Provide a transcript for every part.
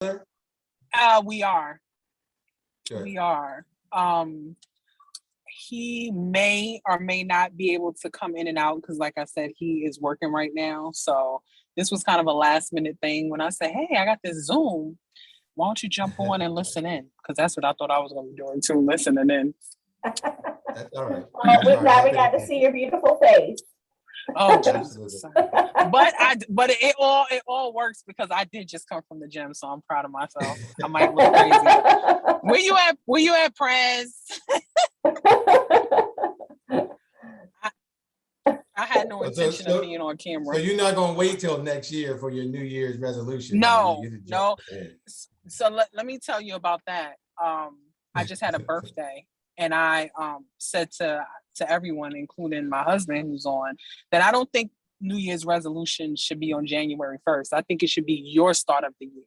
We are. Sure. We are. He may or may not be able to come in and out because, like I said, he is working right now. So this was kind of a last minute thing when I said, hey, I got this Zoom. Why don't you jump on and listen in? Because that's what I thought I was going to be doing too, listening in. That's all right. Well, now we got to see your beautiful face. Oh, Jesus. But it all works because I did just come from the gym, so I'm proud of myself. I might look crazy. Where you at, Prez? I had no intention of being on camera. So you're not going to wait till next year for your New Year's resolution? No. So let me tell you about that. I just had a birthday, and I said to everyone, including my husband who's on, that I don't think New Year's resolution should be on January 1st. I think it should be your start of the year,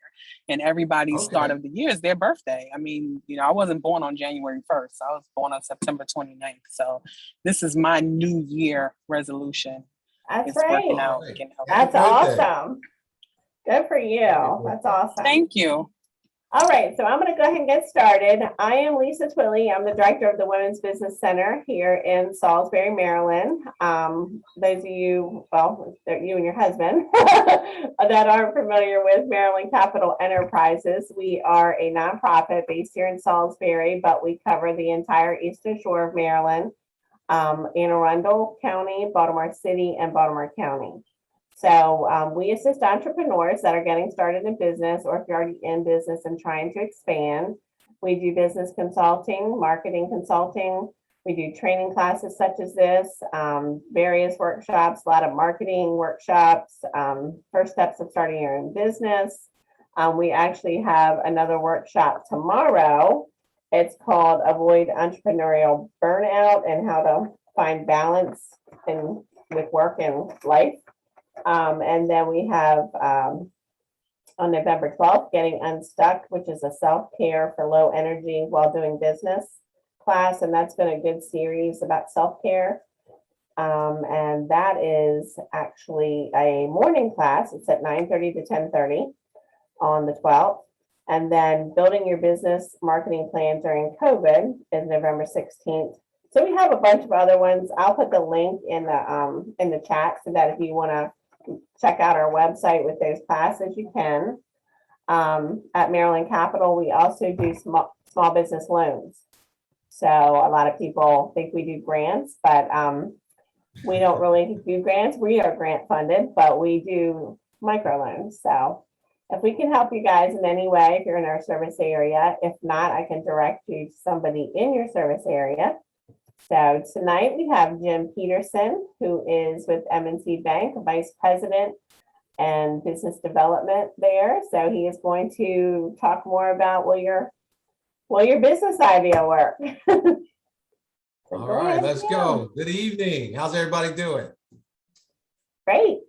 and everybody's start of the year is their birthday. I mean, I wasn't born on January 1st. I was born on September 29th. So this is my New Year resolution. That's right. That's awesome. Good for you. That's awesome. Thank you. All right, so I'm going to go ahead and get started. I am Lisa Twilley. I'm the director of the Women's Business Center here in Salisbury, Maryland. Those of you, well, you and your husband, that aren't familiar with Maryland Capital Enterprises, we are a nonprofit based here in Salisbury, but we cover the entire eastern shore of Maryland, Anne Arundel County, Baltimore City, and Baltimore County. So we assist entrepreneurs that are getting started in business, or if you're already in business and trying to expand. We do business consulting, marketing consulting. We do training classes such as this, various workshops, a lot of marketing workshops, first steps of starting your own business. We actually have another workshop tomorrow. It's called Avoid Entrepreneurial Burnout and How to Find Balance with Work and Life. And then we have on November 12th, Getting Unstuck, which is a self-care for low energy while doing business class. And that's been a good series about self-care. And that is actually a morning class. It's at 9:30 to 10:30 on the 12th. And then Building Your Business Marketing Plan During COVID is November 16th. So we have a bunch of other ones. I'll put the link in the chat so that if you want to check out our website with those classes, you can. At Maryland Capital, we also do small business loans. So a lot of people think we do grants, but we don't really do grants. We are grant funded, but we do microloans. So if we can help you guys in any way, if you're in our service area, if not, I can direct you to somebody in your service area. So tonight we have Jim Peterson, who is with M&T Bank, Vice President and Business Development there. So he is going to talk more about will your business idea work. All right, let's go. Good evening. How's everybody doing? Great.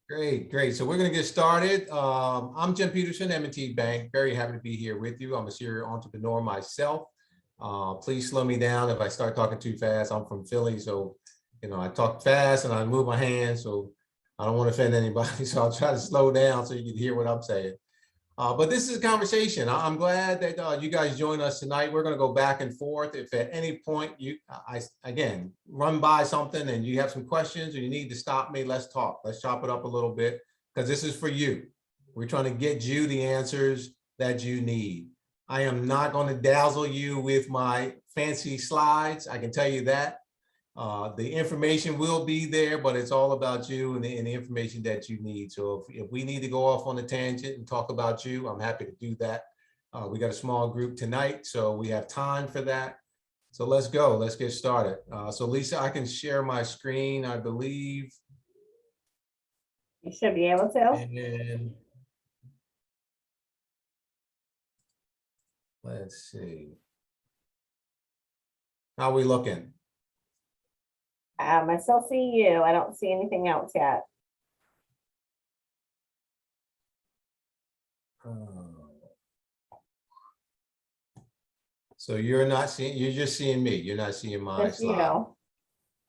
Great. So we're going to get started. I'm Jim Peterson, M&T Bank. Very happy to be here with you. I'm a serial entrepreneur myself. Please slow me down if I start talking too fast. I'm from Philly, so I talk fast and I move my hands, so I don't want to offend anybody. So I'll try to slow down so you can hear what I'm saying. But this is a conversation. I'm glad that you guys joined us tonight. We're going to go back and forth. If at any point I run by something and you have some questions or you need to stop me, let's talk. Let's chop it up a little bit because this is for you. We're trying to get you the answers that you need. I am not going to dazzle you with my fancy slides. I can tell you that. The information will be there, but it's all about you and the information that you need. So if we need to go off on a tangent and talk about you, I'm happy to do that. We got a small group tonight, so we have time for that. So let's go. Let's get started. So Lisa, I can share my screen, I believe. You should be able to. And let's see. How are we looking? I still see you. I don't see anything else yet. So you're not seeing, you're just seeing me. You're not seeing my slide.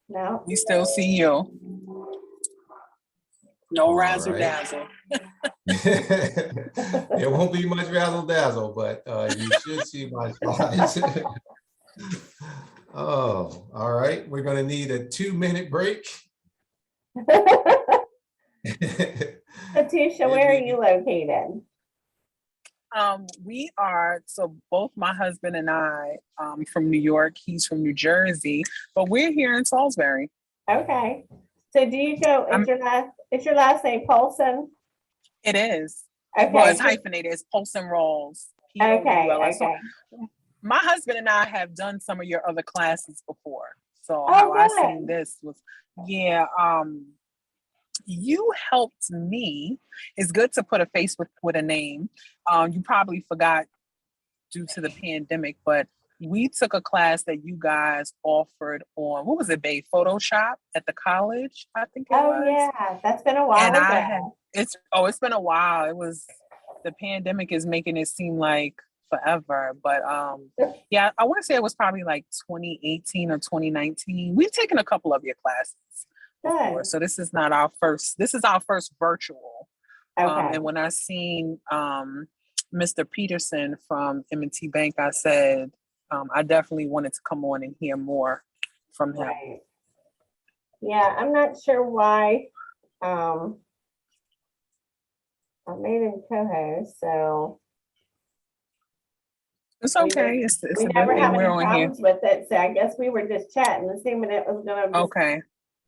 No. We still see you. No All razzle right. dazzle. It won't be much razzle dazzle, but you should see my slides. Oh, all right. We're going to need a 2-minute break. Katusha, where are you located? We are, so both my husband and I from New York, he's from New Jersey, but we're here in Salisbury. Okay. So do you go, is your last name Paulson? It is. Okay. Well, it's hyphenated. It's Polson Rolls. Okay, P-O-U-L-S. okay. So my husband and I have done some of your other classes before. So Oh, how I good. seen this was, yeah, you helped me. It's good to put a face with a name. You probably forgot due to the pandemic, but we took a class that you guys offered on, what was it, babe? Photoshop at the college, I think it was. Oh yeah, that's been a while And ago. it's been a while. It was, the pandemic is making it seem like forever, but yeah, I want to say it was probably like 2018 or 2019. We've taken a couple of your classes before, Good. so this is not our first. This is our first virtual. Okay. And when I seen Mr. Peterson from M&T Bank, I said I definitely wanted to come on and hear more from him. Right. Yeah, I'm not sure why. I made him co-host, so It's okay. It's we a good never thing have any we're on here. problems with it. So I guess we were just chatting to see when it was gonna just, Okay.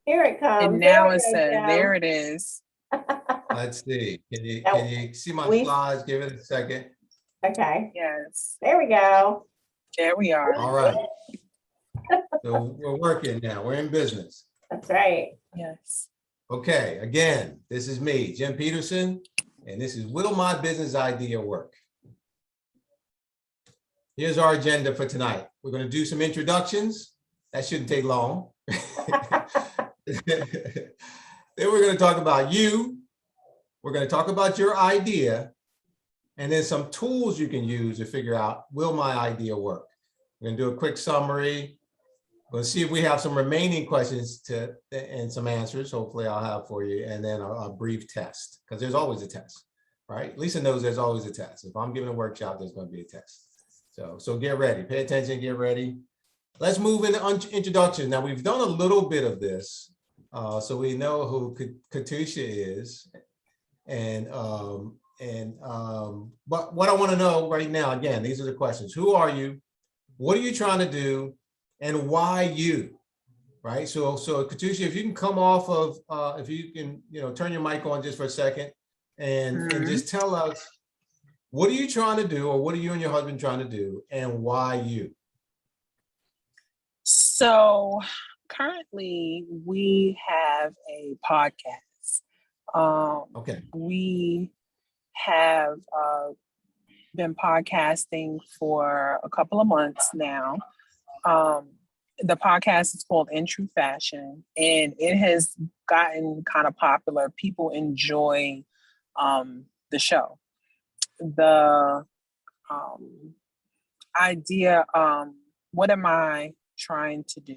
here it comes. And now There it we go, says, Joe. there it is. Let's see. Can Oh, you see my we- slides? Give it a second. Okay, Yes. there we go. There we are. All right. So we're working now. We're in business. That's right. Yes. Okay, again, this is me, Jim Peterson, and this is Will My Business Idea Work? Here's our agenda for tonight. We're going to do some introductions. That shouldn't take long. Then we're going to talk about you. We're going to talk about your idea, and then some tools you can use to figure out, will my idea work? We're going to do a quick summary. We'll see if we have some remaining questions and some answers, hopefully I'll have for you, and then a brief test, because there's always a test, right? Lisa knows there's always a test. If I'm giving a workshop, there's going to be a test. So get ready, pay attention, get ready. Let's move into introduction. Now, we've done a little bit of this, so we know who Katusha is. But what I want to know right now, again, these are the questions. Who are you? What are you trying to do? And why you, right? So Katusha, if you can come off of, if you can, turn your mic on just for a second and just tell us, what are you trying to do, or what are you and your husband trying to do, and why you? So currently we have a podcast. Okay. We have been podcasting for a couple of months now. The podcast is called In True Fashion, and it has gotten kind of popular. People enjoy the show. The idea, what am I trying to do?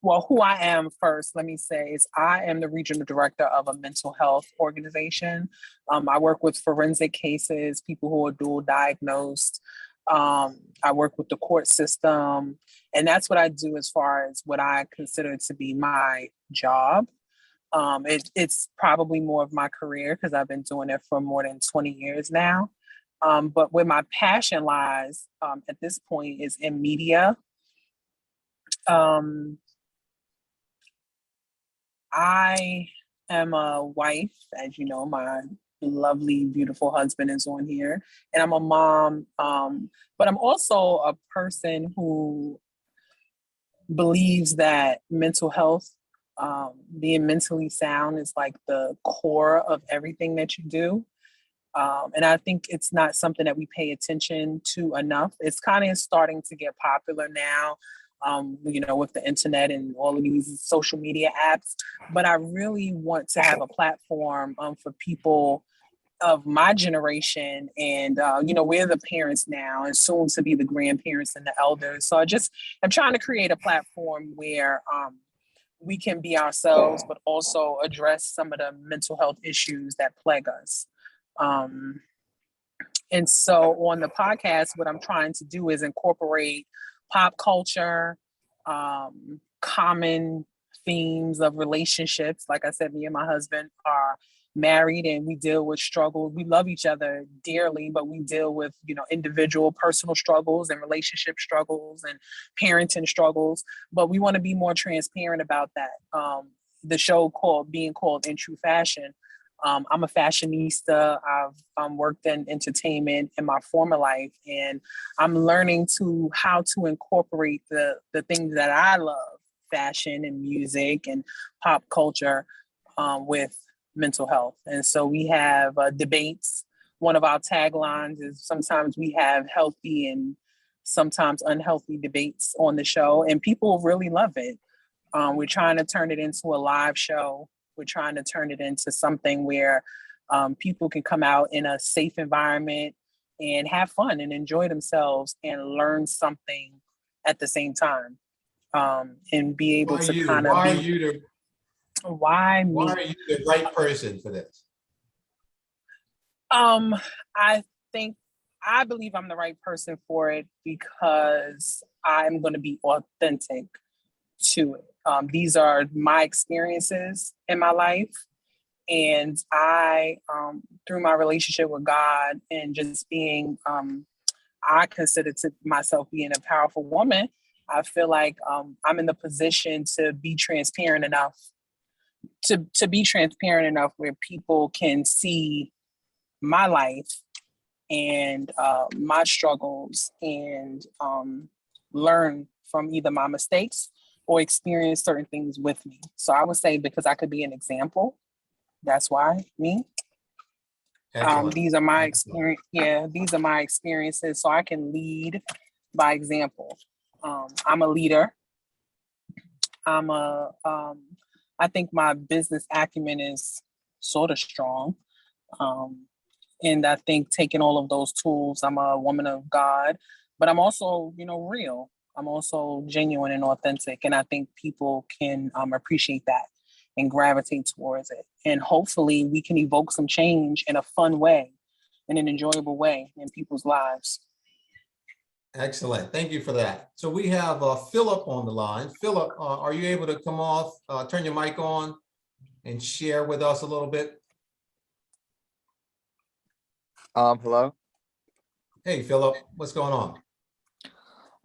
Well, who I am first, let me say, is I am the regional director of a mental health organization. I work with forensic cases, people who are dual diagnosed. I work with the court system, and that's what I do as far as what I consider to be my job. It's probably more of my career because I've been doing it for more than 20 years now. But where my passion lies at this point is in media. I am a wife, as you know, my lovely, beautiful husband is on here, and I'm a mom. But I'm also a person who believes that mental health, being mentally sound, is like the core of everything that you do. And I think it's not something that we pay attention to enough. It's kind of starting to get popular now, with the internet and all of these social media apps. But I really want to have a platform for people of my generation. And, we're the parents now and soon to be the grandparents and the elders. So I'm trying to create a platform where we can be ourselves, but also address some of the mental health issues that plague us. And so on the podcast, what I'm trying to do is incorporate pop culture, common themes of relationships. Like I said, me and my husband are married and we deal with struggles. We love each other dearly, but we deal with, individual personal struggles and relationship struggles and parenting struggles. But we want to be more transparent about that. The show being called In True Fashion. I'm a fashionista. I've worked in entertainment in my former life, and I'm learning how to incorporate the things that I love, fashion and music and pop culture, with mental health. And so we have debates. One of our taglines is sometimes we have healthy and sometimes unhealthy debates on the show, and people really love it. We're trying to turn it into a live show. We're trying to turn it into something where people can come out in a safe environment and have fun and enjoy themselves and learn something at the same time, and be able to kind of why are you why me? Why are you the right person for this? I believe I'm the right person for it because I'm going to be authentic to it. These are my experiences in my life. And I, through my relationship with God and just being, I consider myself being a powerful woman. I feel like I'm in the position to be transparent enough, to be transparent enough where people can see my life and my struggles and learn from either my mistakes or experience certain things with me. So I would say because I could be an example, that's why me. These are my experience. Yeah, these are my experiences. So I can lead by example. I'm a leader. I think my business acumen is sort of strong. And I think taking all of those tools, I'm a woman of God, but I'm also, real. I'm also genuine and authentic. And I think people can appreciate that and gravitate towards it. And hopefully we can evoke some change in a fun way, in an enjoyable way in people's lives. Excellent. Thank you for that. So we have Philip on the line. Philip, are you able to come off, turn your mic on and share with us a little bit? Hello. Hey, Philip, what's going on?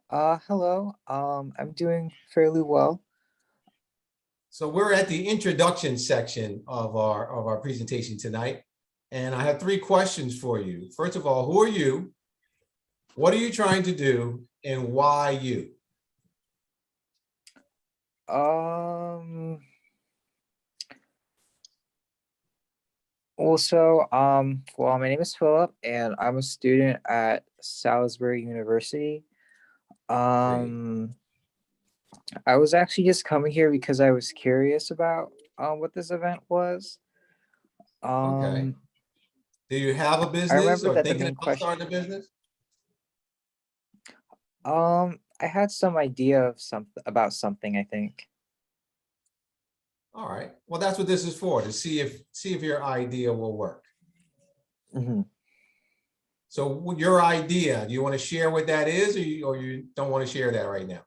Hello. I'm doing fairly well. So we're at the introduction section of our presentation tonight, and I have 3 questions for you. First of all, who are you? What are you trying to do, and why you? My name is Philip, and I'm a student at Salisbury University. I was actually just coming here because I was curious about what this event was. Okay. Do you have a I business remember or that the thinking main about question. starting a business? I had some idea of about something, I think. All right. Well, that's what this is for, to see if your idea will work. Mm-hmm. So your idea, do you want to share what that is, or you don't want to share that right now?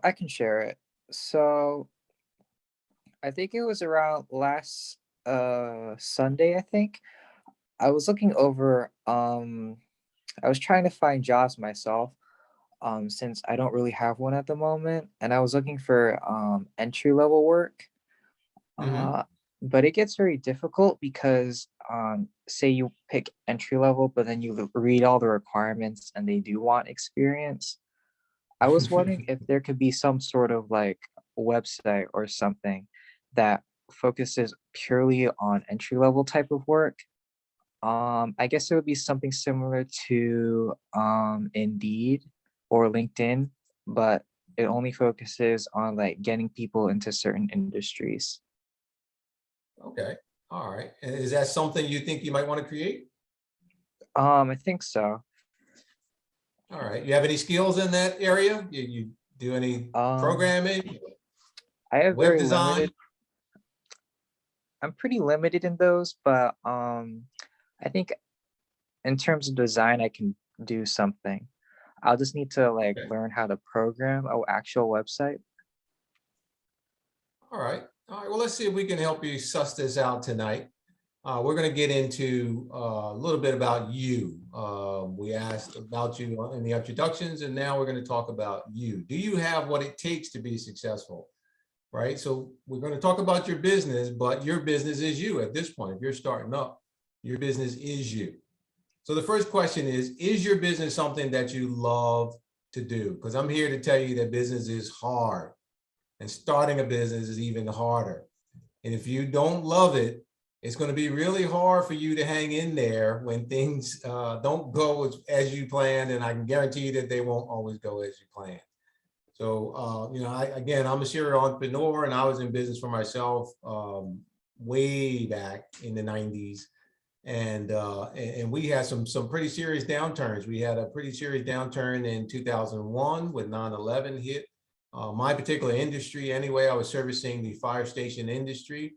I can share it. So I think it was around last Sunday, I think. I was looking over I was trying to find jobs myself, since I don't really have one at the moment, and I was looking for entry level work. But it gets very difficult because say you pick entry level, but then you read all the requirements and they do want experience. I was wondering if there could be some sort of like website or something that focuses purely on entry level type of work. I guess it would be something similar to Indeed or LinkedIn, but it only focuses on like getting people into certain industries. Okay. All right. And is that something you think you might want to create? I think so. All right. You have any skills in that area? You do any programming? I have Web very design? limited. I'm pretty limited in those, but I think in terms of design, I can do something. I'll just need to like Okay. learn how to program an actual website. All right. All right. Well, let's see if we can help you suss this out tonight. We're going to get into a little bit about you. We asked about you in the introductions, and now we're going to talk about you. Do you have what it takes to be successful? Right. So we're going to talk about your business, but your business is you at this point. If you're starting up, your business is you. So the first question is your business something that you love to do? Because I'm here to tell you that business is hard, and starting a business is even harder. And if you don't love it, it's going to be really hard for you to hang in there when things don't go as you planned. And I can guarantee you that they won't always go as you planned. So, you know, I'm a serial entrepreneur, and I was in business for myself way back in the 90s. And we had some pretty serious downturns. We had a pretty serious downturn in 2001 when 9/11 hit. My particular industry, anyway, I was servicing the fire station industry,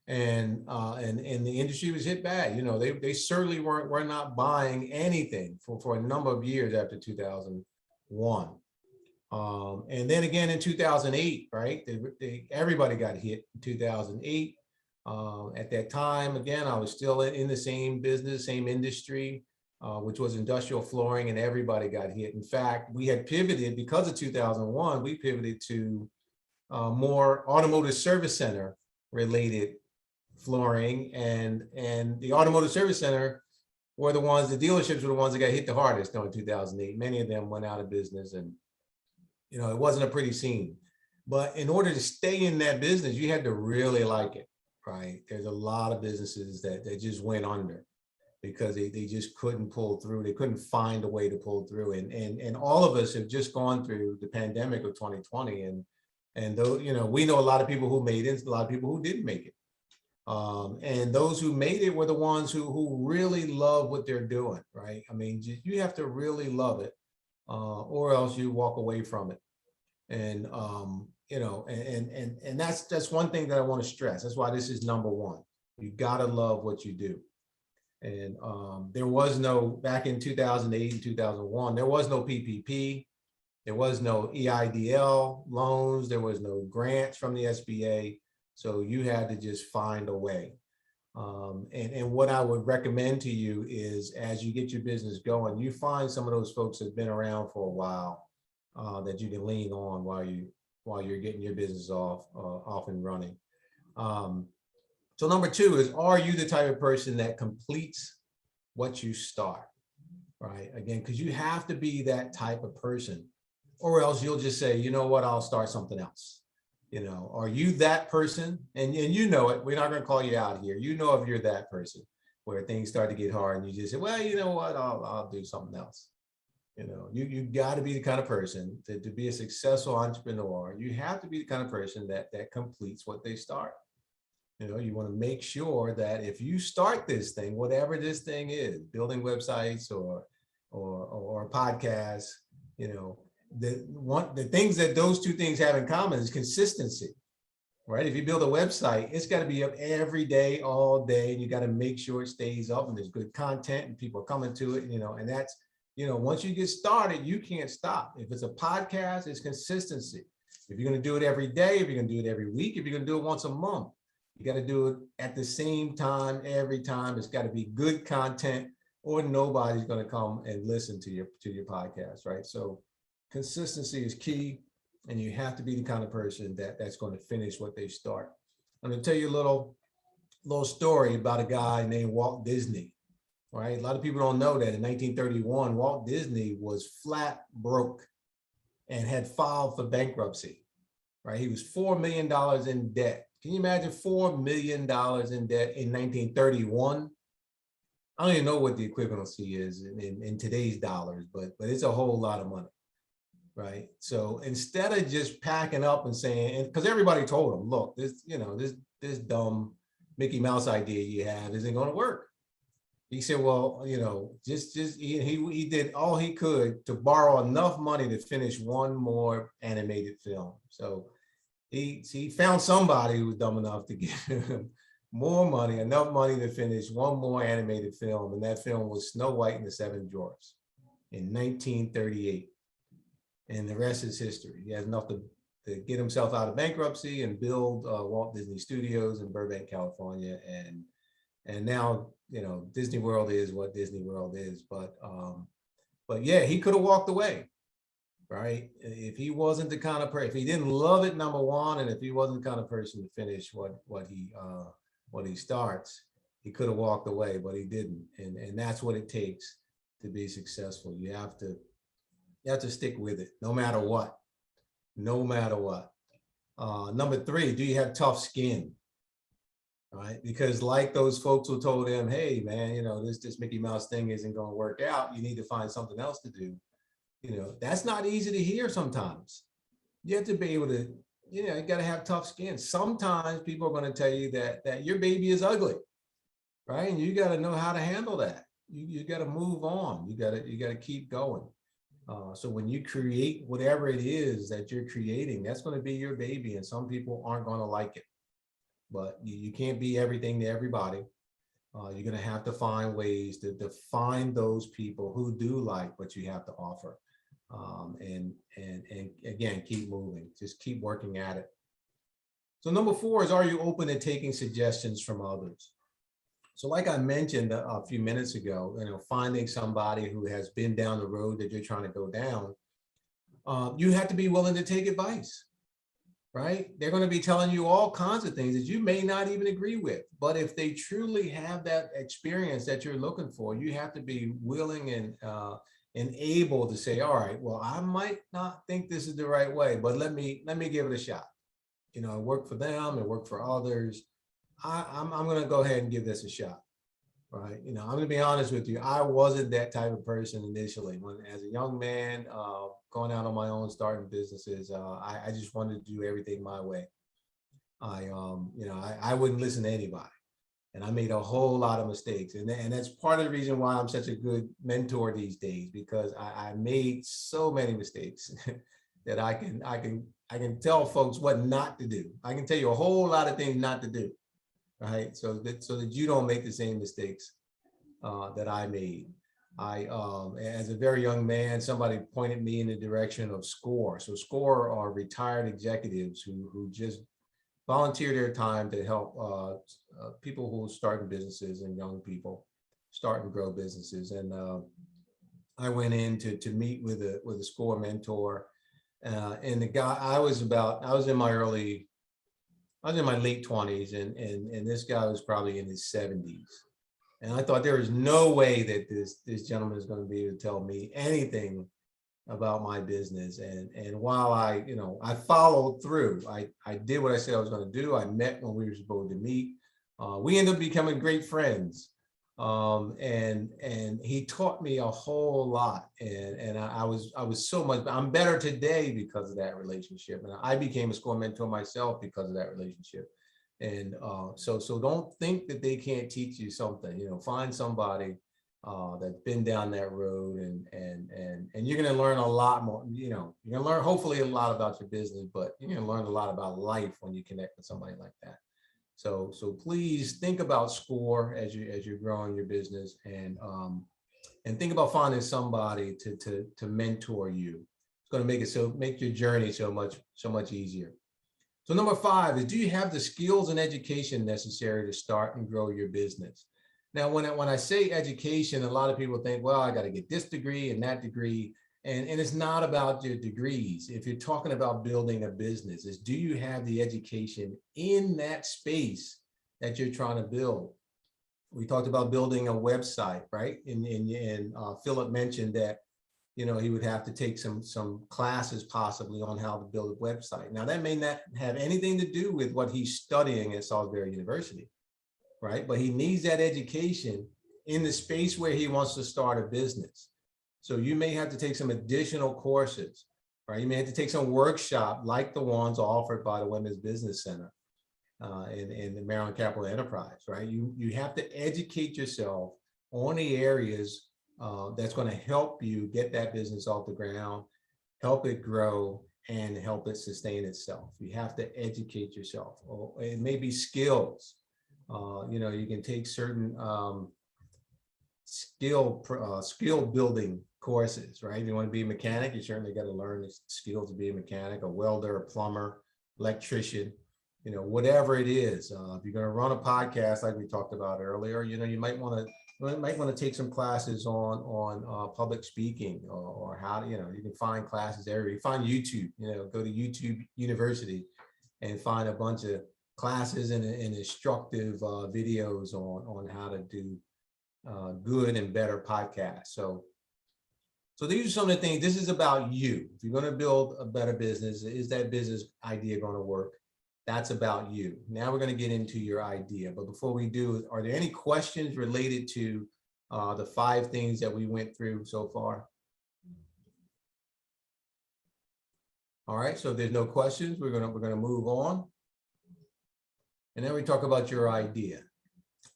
and the industry was hit bad. You know, they certainly were not buying anything for a number of years after 2001. And then again in 2008, right? Everybody got hit in 2008. At that time, again, I was still in the same business, same industry, which was industrial flooring, and everybody got hit. In fact, we had pivoted because of 2001. We pivoted to more automotive service center related flooring, and the automotive service center were the ones, the dealerships were the ones that got hit the hardest during 2008. Many of them went out of business, and you know, it wasn't a pretty scene. But in order to stay in that business, you had to really like it, right? There's a lot of businesses that just went under because they just couldn't pull through. They couldn't find a way to pull through. And all of us have just gone through the pandemic of 2020. And though, you know, we know a lot of people who made it, a lot of people who didn't make it. And those who made it were the ones who really love what they're doing, right? I mean, you have to really love it, or else you walk away from it. And you know, and that's one thing that I want to stress. That's why this is number one. You gotta love what you do. And there was no, back in 2008 and 2001, there was no PPP, there was no EIDL loans, there was no grants from the SBA. So you had to just find a way. And what I would recommend to you is, as you get your business going, you find some of those folks that have been around for a while that you can lean on while you're getting your business off and running. So number two is, are you the type of person that completes what you start, right? Again, because you have to be that type of person, or else you'll just say, you know what, I'll start something else. You know, are you that person? And you know it, we're not going to call you out here. You know if you're that person where things start to get hard and you just say, well, you know what, I'll do something else. You know, you got to be the kind of person to be a successful entrepreneur. You have to be the kind of person that completes what they start. You know, you want to make sure that if you start this thing, whatever this thing is, building websites or podcasts, you know, the things that those two things have in common is consistency, right? If you build a website, it's got to be up every day, all day, and you got to make sure it stays up and there's good content and people are coming to it, you know, and that's, you know, once you get started, you can't stop. If it's a podcast, it's consistency. If you're going to do it every day, if you're going to do it every week, if you're going to do it once a month, you got to do it at the same time, every time. It's got to be good content, or nobody's going to come and listen to your podcast, right? So consistency is key, and you have to be the kind of person that's going to finish what they start. I'm going to tell you a little story about a guy named Walt Disney, right? A lot of people don't know that in 1931, Walt Disney was flat broke and had filed for bankruptcy, right? He was $4 million in debt. Can you imagine $4 million in debt in 1931? I don't even know what the equivalency is in today's dollars, but it's a whole lot of money, right? So instead of just packing up and saying, because everybody told him, look, this dumb Mickey Mouse idea you have isn't going to work. He said, well, you know, he did all he could to borrow enough money to finish one more animated film. So he found somebody who was dumb enough to give him more money, enough money to finish one more animated film. And that film was Snow White and the Seven Dwarfs in 1938. And the rest is history. He has enough to get himself out of bankruptcy and build Walt Disney Studios in Burbank, California. And now, you know, Disney World is what Disney World is. But yeah, he could have walked away, right? If he wasn't the kind of person, if he didn't love it, number one, and if he wasn't the kind of person to finish what he starts, he could have walked away, but he didn't. And that's what it takes to be successful. You have to stick with it, no matter what. No matter what. Number three, do you have tough skin? Right? Because like those folks who told him, hey man, you know, this Mickey Mouse thing isn't going to work out. You need to find something else to do. You know, that's not easy to hear sometimes. You have to be able to, you know, you got to have tough skin. Sometimes people are going to tell you that your baby is ugly, right? And you got to know how to handle that. You got to move on. You got to keep going. So when you create whatever it is that you're creating, that's going to be your baby, and some people aren't going to like it. But you can't be everything to everybody. You're going to have to find ways to find those people who do like what you have to offer. And again, keep moving. Just keep working at it. So number four is, are you open to taking suggestions from others? So like I mentioned a few minutes ago, you know, finding somebody who has been down the road that you're trying to go down, you have to be willing to take advice, right? They're going to be telling you all kinds of things that you may not even agree with. But if they truly have that experience that you're looking for, you have to be willing and able to say, all right, well, I might not think this is the right way, but let me give it a shot. You know, it worked for them, it worked for others. I'm going to go ahead and give this a shot, right? You know, I'm going to be honest with you. I wasn't that type of person initially. When, as a young man, going out on my own, starting businesses, I just wanted to do everything my way. You know, I wouldn't listen to anybody, and I made a whole lot of mistakes. And that's part of the reason why I'm such a good mentor these days, because I made so many mistakes that I can tell folks what not to do. I can tell you a whole lot of things not to do. Right, so that you don't make the same mistakes that I made. As a very young man, somebody pointed me in the direction of SCORE. So SCORE are retired executives who just volunteer their time to help people who are starting businesses and young people start and grow businesses. And I went in to meet with a SCORE mentor, and the guy, I was in my late 20s, and this guy was probably in his 70s. And I thought there was no way that this gentleman is going to be able to tell me anything about my business. And while I followed through, I did what I said I was going to do. I met when we were supposed to meet. We ended up becoming great friends. And he taught me a whole lot. And I was so much, I'm better today because of that relationship. And I became a SCORE mentor myself because of that relationship. And so don't think that they can't teach you something. You know, find somebody that's been down that road, and you're going to learn a lot more. You know, you're going to learn hopefully a lot about your business, but you're going to learn a lot about life when you connect with somebody like that. So please think about SCORE as you're growing your business, and think about finding somebody to mentor you. It's going to make your journey so much easier. So number 5 is, do you have the skills and education necessary to start and grow your business? Now, when I say education, a lot of people think, well, I got to get this degree and that degree. And it's not about your degrees. If you're talking about building a business, is do you have the education in that space that you're trying to build? We talked about building a website, right? And Philip mentioned that, you know, he would have to take some classes possibly on how to build a website. Now, that may not have anything to do with what he's studying at Salisbury University, right? But he needs that education in the space where he wants to start a business. So you may have to take some additional courses, right? You may have to take some workshop like the ones offered by the Women's Business Center in the Maryland Capital Enterprise, right? You have to educate yourself on the areas that's going to help you get that business off the ground, help it grow, and help it sustain itself. You have to educate yourself. Or it may be skills. You can take certain skill building courses, right? If you want to be a mechanic, you certainly got to learn the skills to be a mechanic, a welder, a plumber, electrician, whatever it is. If you're going to run a podcast like we talked about earlier, you might want to take some classes on public speaking, or how to, you can find classes everywhere. You find YouTube, go to YouTube University and find a bunch of classes and instructive videos on how to do good and better podcasts. So these are some of the things. This is about you. If you're going to build a better business, is that business idea going to work? That's about you. Now we're going to get into your idea. But before we do, are there any questions related to the 5 things that we went through so far? All right. So if there's no questions, we're gonna move on. And then we talk about your idea.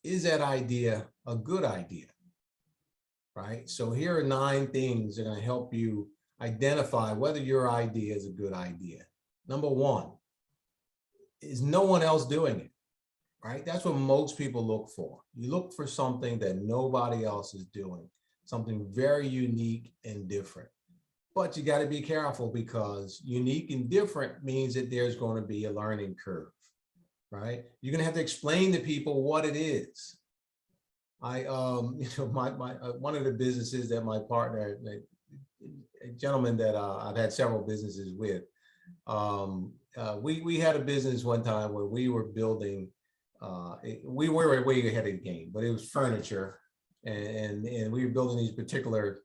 Is that idea a good idea? Right? So here are 9 things that are going to help you identify whether your idea is a good idea. Number 1, is no one else doing it? Right? That's what most people look for. You look for something that nobody else is doing, something very unique and different. But you got to be careful, because unique and different means that there's going to be a learning curve. Right? You're going to have to explain to people what it is. One of the businesses that my partner, a gentleman that I've had several businesses with, we had a business one time where we were building, we were way ahead of the game, but it was furniture, and we were building these particular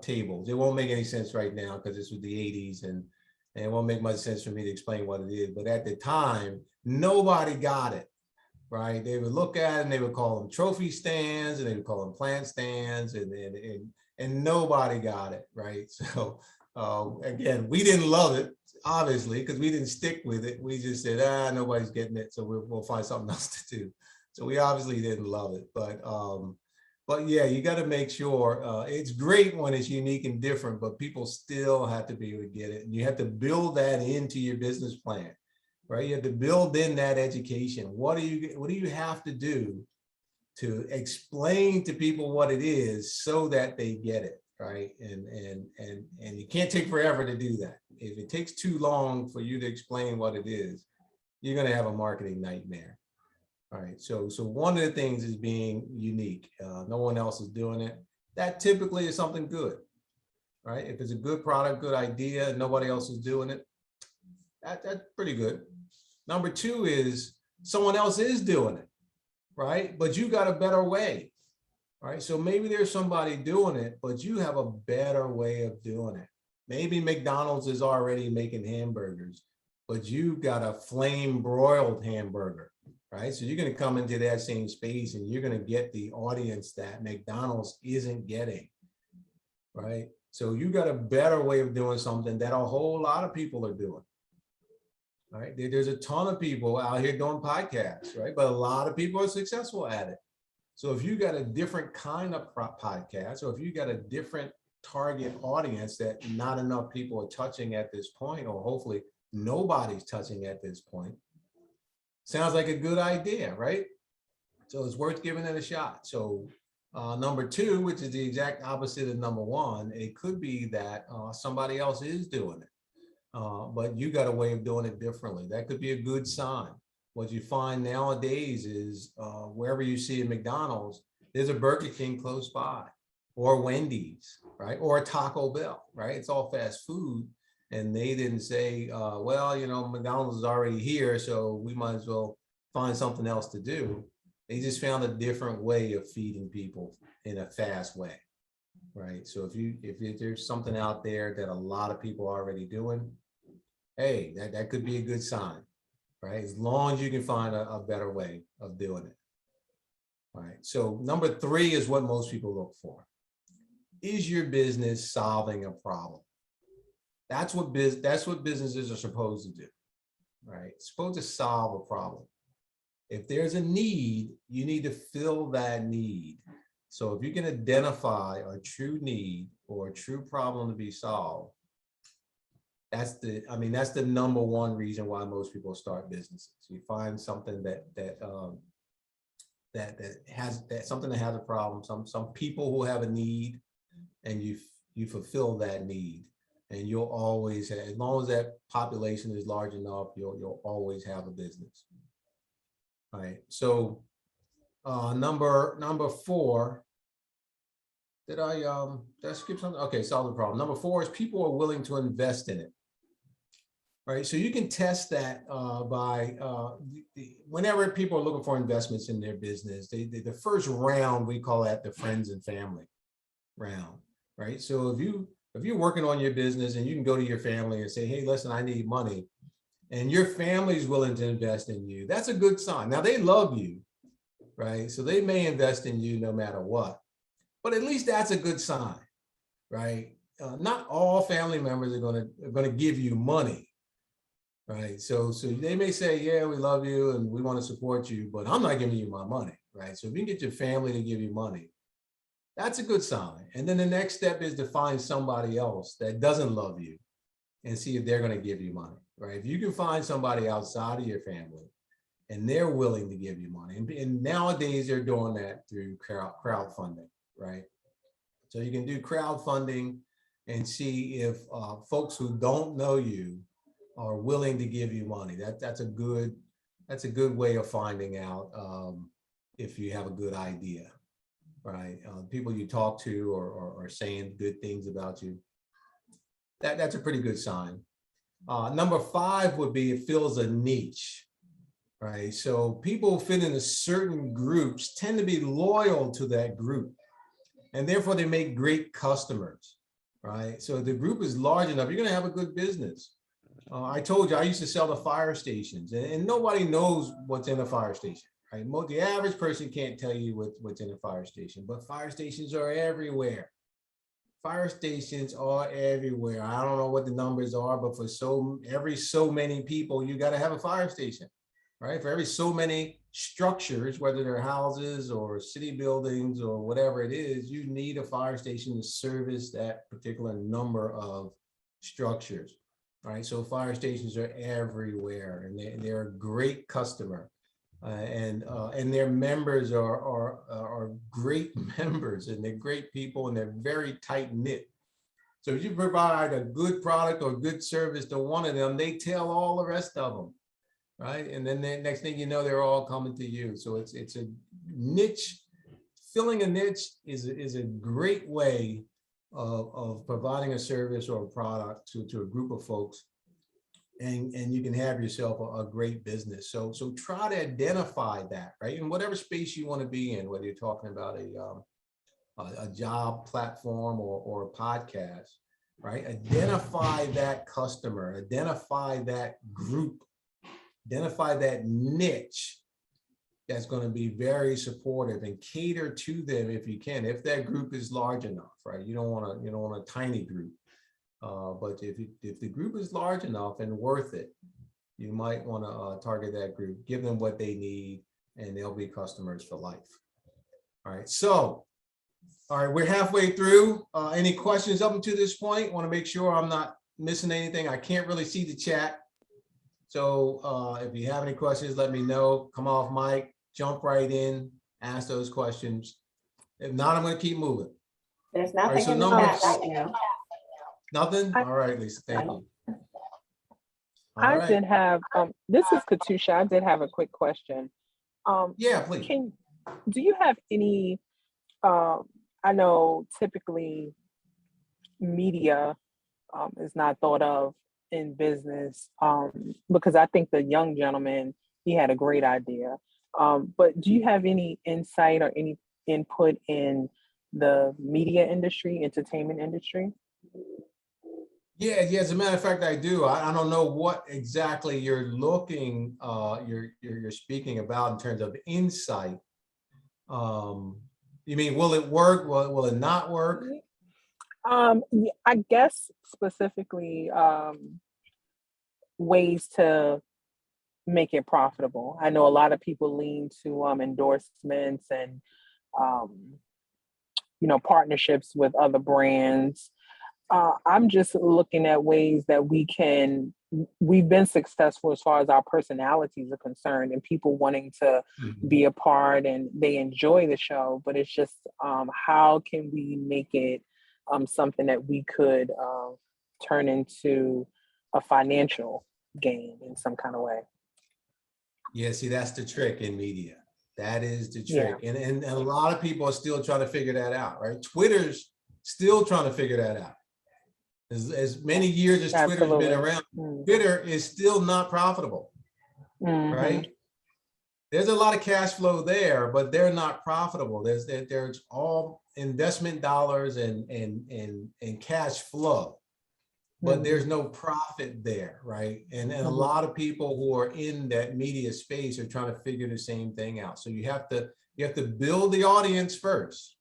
tables. It won't make any sense right now because this was the 80s, and it won't make much sense for me to explain what it is. But at the time, nobody got it. Right? They would look at it and they would call them trophy stands, and they would call them plant stands, and nobody got it. Right? So again, we didn't love it, obviously, because we didn't stick with it. We just said, nobody's getting it, so we'll find something else to do. So we obviously didn't love it, but yeah, you got to make sure it's great when it's unique and different, but people still have to be able to get it, and you have to build that into your business plan. Right? You have to build in that education. What do you have to do to explain to people what it is so that they get it, right? And you can't take forever to do that. If it takes too long for you to explain what it is, you're going to have a marketing nightmare. All right. So one of the things is being unique. No one else is doing it. That typically is something good, right? If it's a good product, good idea, nobody else is doing it, that's pretty good. Number 2 is someone else is doing it, right? But you got a better way, right? So maybe there's somebody doing it, but you have a better way of doing it. Maybe McDonald's is already making hamburgers, but you got a flame broiled hamburger, right? So you're going to come into that same space and you're going to get the audience that McDonald's isn't getting, right? So you got a better way of doing something that a whole lot of people are doing. Right? There's a ton of people out here doing podcasts, right? But a lot of people are successful at it. So if you got a different kind of podcast, or if you got a different target audience that not enough people are touching at this point, or hopefully nobody's touching at this point, sounds like a good idea, right? So it's worth giving it a shot. So number 2, which is the exact opposite of number 1, it could be that somebody else is doing it. But you got a way of doing it differently. That could be a good sign. What you find nowadays is wherever you see a McDonald's, there's a Burger King close by, or Wendy's, right? Or a Taco Bell, right? It's all fast food. And they didn't say, well, McDonald's is already here, so we might as well find something else to do. They just found a different way of feeding people in a fast way. Right. So if there's something out there that a lot of people are already doing, hey, that could be a good sign, right? As long as you can find a better way of doing it. All right. So number 3 is what most people look for. Is your business solving a problem? That's what businesses are supposed to do, right? It's supposed to solve a problem. If there's a need, you need to fill that need. So if you can identify a true need or a true problem to be solved, That's the number one reason why most people start businesses. You find something that has a problem, some people who have a need, and you fulfill that need, and you'll always have, as long as that population is large enough, you'll always have a business. All right. So number 4. Did I skip something? Okay, solve the problem. Number 4 is people are willing to invest in it. All right, so you can test that by whenever people are looking for investments in their business, the first round, we call that the friends and family round, right? So if you're working on your business and you can go to your family and say, hey, listen, I need money, and your family's willing to invest in you, that's a good sign. Now they love you, right? So they may invest in you no matter what, but at least that's a good sign, right? Not all family members are gonna give you money. Right. So they may say, yeah, we love you and we want to support you, but I'm not giving you my money. Right. So if you can get your family to give you money, that's a good sign. And then the next step is to find somebody else that doesn't love you and see if they're going to give you money. Right. If you can find somebody outside of your family and they're willing to give you money, and nowadays they're doing that through crowdfunding. Right. So you can do crowdfunding and see if folks who don't know you are willing to give you money. That's a good way of finding out if you have a good idea, right? People you talk to are saying good things about you. That's a pretty good sign. Number 5 would be it fills a niche, right? So people who fit into certain groups tend to be loyal to that group, and therefore they make great customers, right? So if the group is large enough, you're going to have a good business. I told you I used to sell to fire stations, and nobody knows what's in a fire station, right? The average person can't tell you what's in a fire station, but fire stations are everywhere. Fire stations are everywhere. I don't know what the numbers are, but for every so many people, you got to have a fire station, right? For every so many structures, whether they're houses or city buildings or whatever it is, you need a fire station to service that particular number of structures. Right, so fire stations are everywhere, and they're a great customer, and their members are great members, and they're great people, and they're very tight knit. So if you provide a good product or good service to one of them, they tell all the rest of them, right? And then the next thing you know, they're all coming to you. So it's a niche. Filling a niche is a great way of providing a service or a product to a group of folks, and you can have yourself a great business. So try to identify that, right? In whatever space you want to be in, whether you're talking about a job platform or a podcast, right? Identify that customer, identify that group, identify that niche that's going to be very supportive, and cater to them if you can, if that group is large enough, right? You don't want a tiny group, but if the group is large enough and worth it, you might want to target that group, give them what they need, and they'll be customers for life. All right, so all right, we're halfway through. Any questions up until this point? Want to make sure I'm not missing anything. I can't really see the chat, so if you have any questions, let me know. Come off mic, jump right in, ask those questions. If not, I'm going to keep moving. There's nothing Right, so in the chat right now. Nothing? All right, Lisa, thank you. All I right. did have, this is Katusha. I did have a quick question. Yeah, please. Do you have any, I know typically media is not thought of in business, because I think the young gentleman, he had a great idea. But do you have any insight or any input in the media industry, entertainment industry? Yeah, as a matter of fact, I do. I don't know what exactly you're looking, you're speaking about in terms of insight. You mean, will it work? Will it not work? I guess specifically ways to make it profitable. I know a lot of people lean to endorsements and partnerships with other brands. I'm just looking at ways that we've been successful as far as our personalities are concerned and people wanting to be a part and they enjoy the show, but it's just how can we make it something that we could turn into a financial gain in some kind of way. Yeah, see, that's the trick in media. That is the Yeah. trick. And a lot of people are still trying to figure that out, right? Twitter's still trying to figure that out. As many years as Twitter's Absolutely. been around, Twitter is still not profitable, right? There's a lot of cash flow there, but they're not profitable. There's all investment dollars and cash flow, but there's no profit there, right? And a lot of people who are in that media space are trying to figure the same thing out. So you have to build the audience first.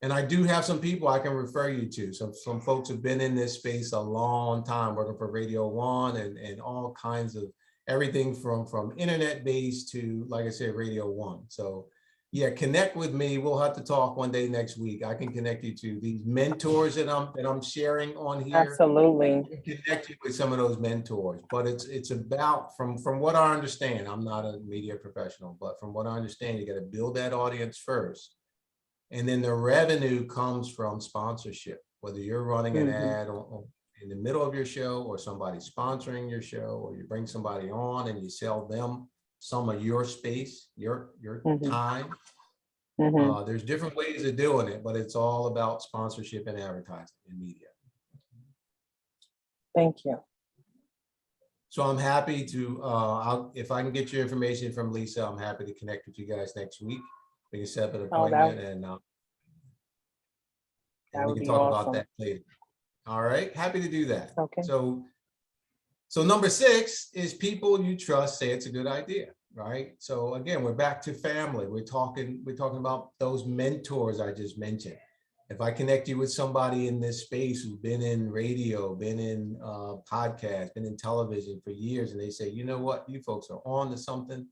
And I do have some people I can refer you to. Some folks have been in this space a long time, working for Radio One and all kinds of everything from internet-based to, like I said, Radio One. So yeah, connect with me. We'll have to talk one day next week. I can connect you to these mentors that I'm sharing on here. Absolutely. Connect you with some of those mentors. But it's about, from what I understand, I'm not a media professional, but from what I understand, you got to build that audience first. And then the revenue comes from sponsorship, whether you're running an ad in the middle of your show or somebody sponsoring your show, or you bring somebody on and you sell them some of your space, your time. There's different ways of doing it, but it's all about sponsorship and advertising in media. Thank you. So I'm happy to, if I can get your information from Lisa, I'm happy to connect with you guys next week. We can set up an appointment and we can talk about that later. All right, happy to do that. Okay. So number 6 is people you trust say it's a good idea, right? So again, we're back to family. We're talking about those mentors I just mentioned. If I connect you with somebody in this space who's been in radio, been in podcast, been in television for years, and they say, you know what, you folks are on to something,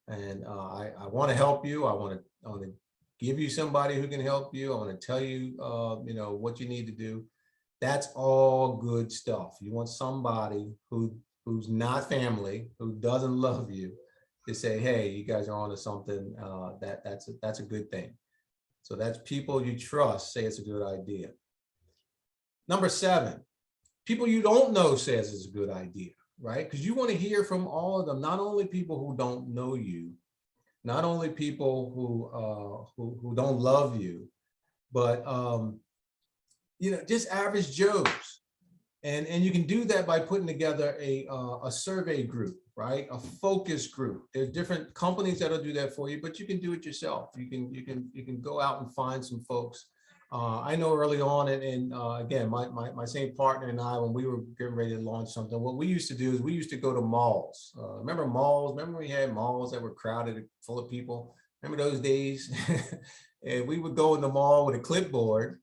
and I want to help you. I want to give you somebody who can help you. I want to tell you, what you need to do. That's all good stuff. You want somebody who's not family, who doesn't love you, to say, hey, you guys are on to something. That's a good thing. So that's people you trust say it's a good idea. Number 7, people you don't know says it's a good idea, right? Because you want to hear from all of them, not only people who don't know you, not only people who don't love you, but just average Joes. And you can do that by putting together a survey group, right? A focus group. There's different companies that'll do that for you, but you can do it yourself. You can go out and find some folks. I know early on, and again, my same partner and I, when we were getting ready to launch something, what we used to do is we used to go to malls. Remember malls? Remember we had malls that were crowded, full of people? Remember those days? And we would go in the mall with a clipboard.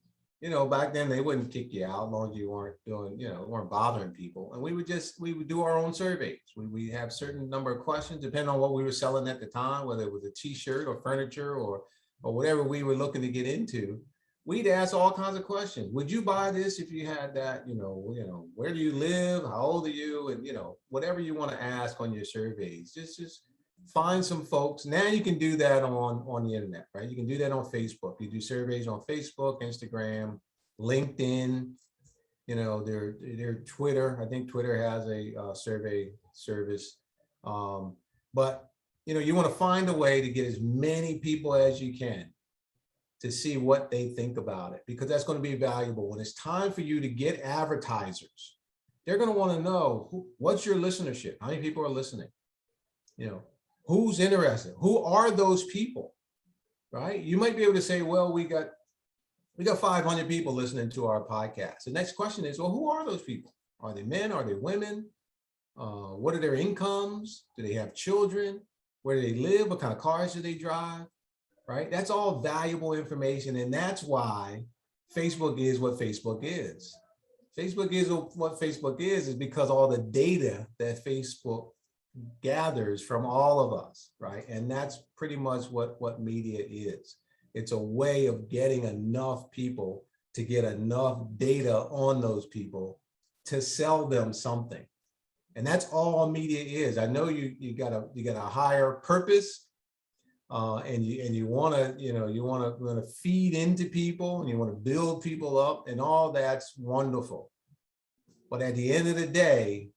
Back then they wouldn't kick you out as long as you weren't doing, weren't bothering people. And we would do our own surveys. We have certain number of questions, depending on what we were selling at the time, whether it was a t-shirt or furniture or whatever we were looking to get into. We'd ask all kinds of questions. Would you buy this if you had that? Where do you live? How old are you? And whatever you want to ask on your surveys, just find some folks. Now you can do that on the internet, right? You can do that on Facebook. You do surveys on Facebook, Instagram, LinkedIn, their Twitter. I think Twitter has a survey service. But you want to find a way to get as many people as you can to see what they think about it, because that's going to be valuable. When it's time for you to get advertisers, they're going to want to know what's your listenership? How many people are listening? Who's interested? Who are those people, right? You might be able to say, well, we got 500 people listening to our podcast. The next question is, well, who are those people? Are they men? Are they women? What are their incomes? Do they have children? Where do they live? What kind of cars do they drive? Right? That's all valuable information. And that's why Facebook is what Facebook is. Facebook is what Facebook is because all the data that Facebook gathers from all of us, right? And that's pretty much what media is. It's a way of getting enough people to get enough data on those people to sell them something. And that's all media is. I know you got a higher purpose, and you want to feed into people, and you want to build people up, and all that's wonderful. But at the end of the day,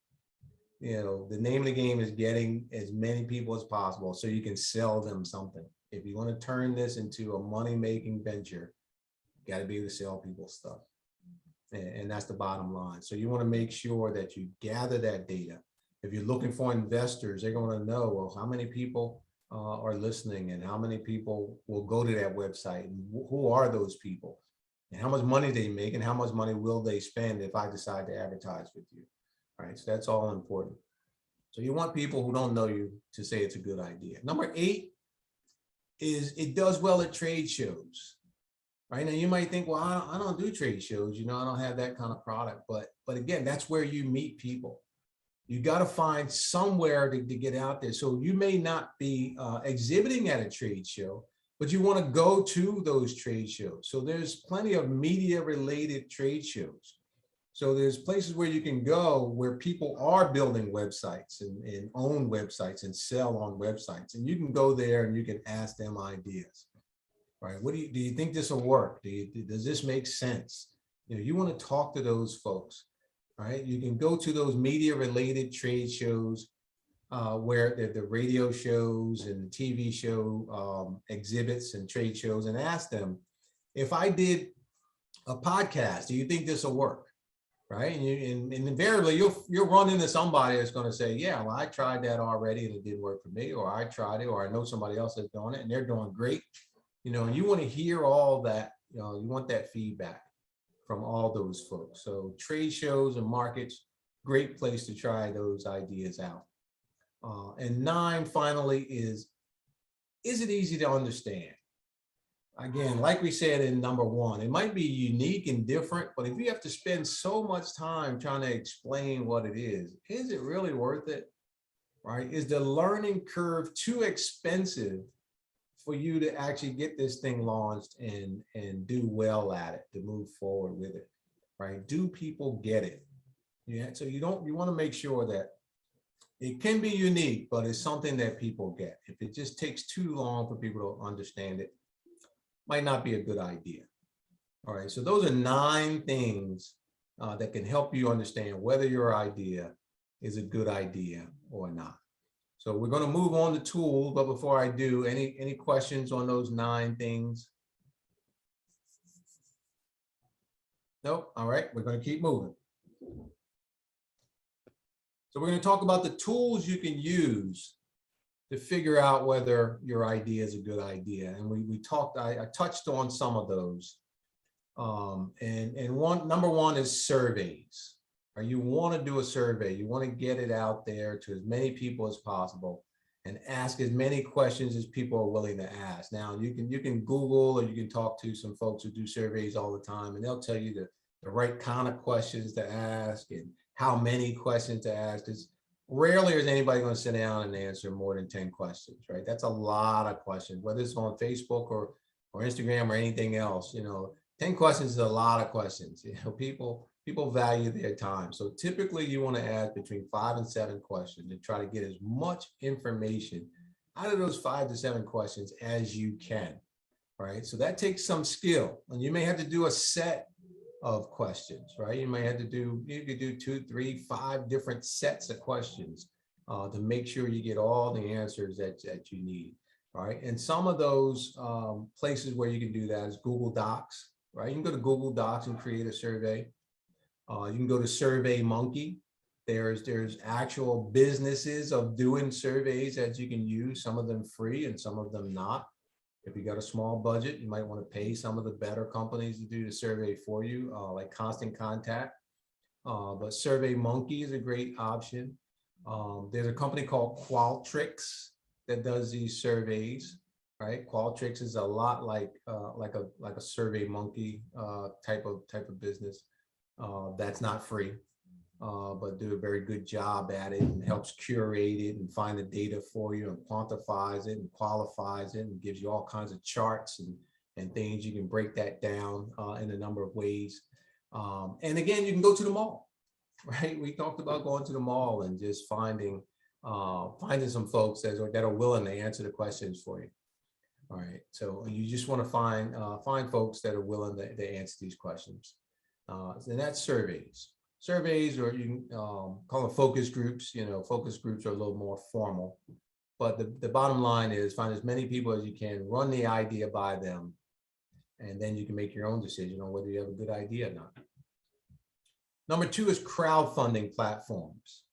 the name of the game is getting as many people as possible so you can sell them something. If you want to turn this into a money-making venture, you got to be able to sell people stuff. And that's the bottom line. So you want to make sure that you gather that data. If you're looking for investors, they're going to know, well, how many people are listening, and how many people will go to that website, and who are those people, and how much money they make, and how much money will they spend if I decide to advertise with you. All right, so that's all important. So you want people who don't know you to say it's a good idea. Number 8 is it does well at trade shows. Right now, you might think, well, I don't do trade shows. I don't have that kind of product. But again, that's where you meet people. You got to find somewhere to get out there. So you may not be exhibiting at a trade show, but you want to go to those trade shows. So there's plenty of media related trade shows. So there's places where you can go where people are building websites and own websites and sell on websites. And you can go there and you can ask them ideas, right? Do you think this will work? Does this make sense? You want to talk to those folks, right? You can go to those media related trade shows where the radio shows and TV show exhibits and trade shows, and ask them, if I did a podcast, do you think this will work? Right. And invariably you'll run into somebody that's going to say, yeah, well, I tried that already and it didn't work for me, or I tried it, or I know somebody else that's doing it and they're doing great. And you want to hear all that, you want that feedback from all those folks. So trade shows and markets, great place to try those ideas out. And 9, finally, is it easy to understand? Again, like we said in number 1, it might be unique and different, but if you have to spend so much time trying to explain what it is it really worth it? Right? Is the learning curve too expensive for you to actually get this thing launched and do well at it, to move forward with it? Right? Do people get it? Yeah. So you want to make sure that it can be unique, but it's something that people get. If it just takes too long for people to understand it, might not be a good idea. All right, so those are 9 things that can help you understand whether your idea is a good idea or not. So we're going to move on to tools, but before I do, any questions on those 9 things? Nope. All right, we're going to keep moving. So we're going to talk about the tools you can use to figure out whether your idea is a good idea. And I touched on some of those. And number 1 is surveys. Or you want to do a survey. You want to get it out there to as many people as possible and ask as many questions as people are willing to ask. Now you can Google, or you can talk to some folks who do surveys all the time, and they'll tell you the right kind of questions to ask and how many questions to ask. Because rarely is anybody going to sit down and answer more than 10 questions, right? That's a lot of questions, whether it's on Facebook or Instagram or anything else. 10 questions is a lot of questions. People value their time. So typically you want to ask between 5 and 7 questions and try to get as much information out of those 5 to 7 questions as you can, right? So that takes some skill, and you may have to do a set of questions, right? You could do 2, 3, 5 different sets of questions to make sure you get all the answers that you need, right? And some of those places where you can do that is Google Docs, right? You can go to Google Docs and create a survey. You can go to SurveyMonkey. There's actual businesses of doing surveys that you can use, some of them free and some of them not. If you got a small budget, you might want to pay some of the better companies to do the survey for you, like Constant Contact. But SurveyMonkey is a great option. There's a company called Qualtrics that does these surveys, right? Qualtrics is a lot like a SurveyMonkey type of business. That's not free, but do a very good job at it and helps curate it and find the data for you and quantifies it and qualifies it and gives you all kinds of charts and things. You can break that down in a number of ways. And again, you can go to the mall, right? We talked about going to the mall and just finding some folks that are willing to answer the questions for you. All right, so you just want to find folks that are willing to answer these questions. And that's surveys. Surveys, or you can call them focus groups. You know, focus groups are a little more formal. But the bottom line is find as many people as you can, run the idea by them, and then you can make your own decision on whether you have a good idea or not. Number 2 is crowdfunding platforms,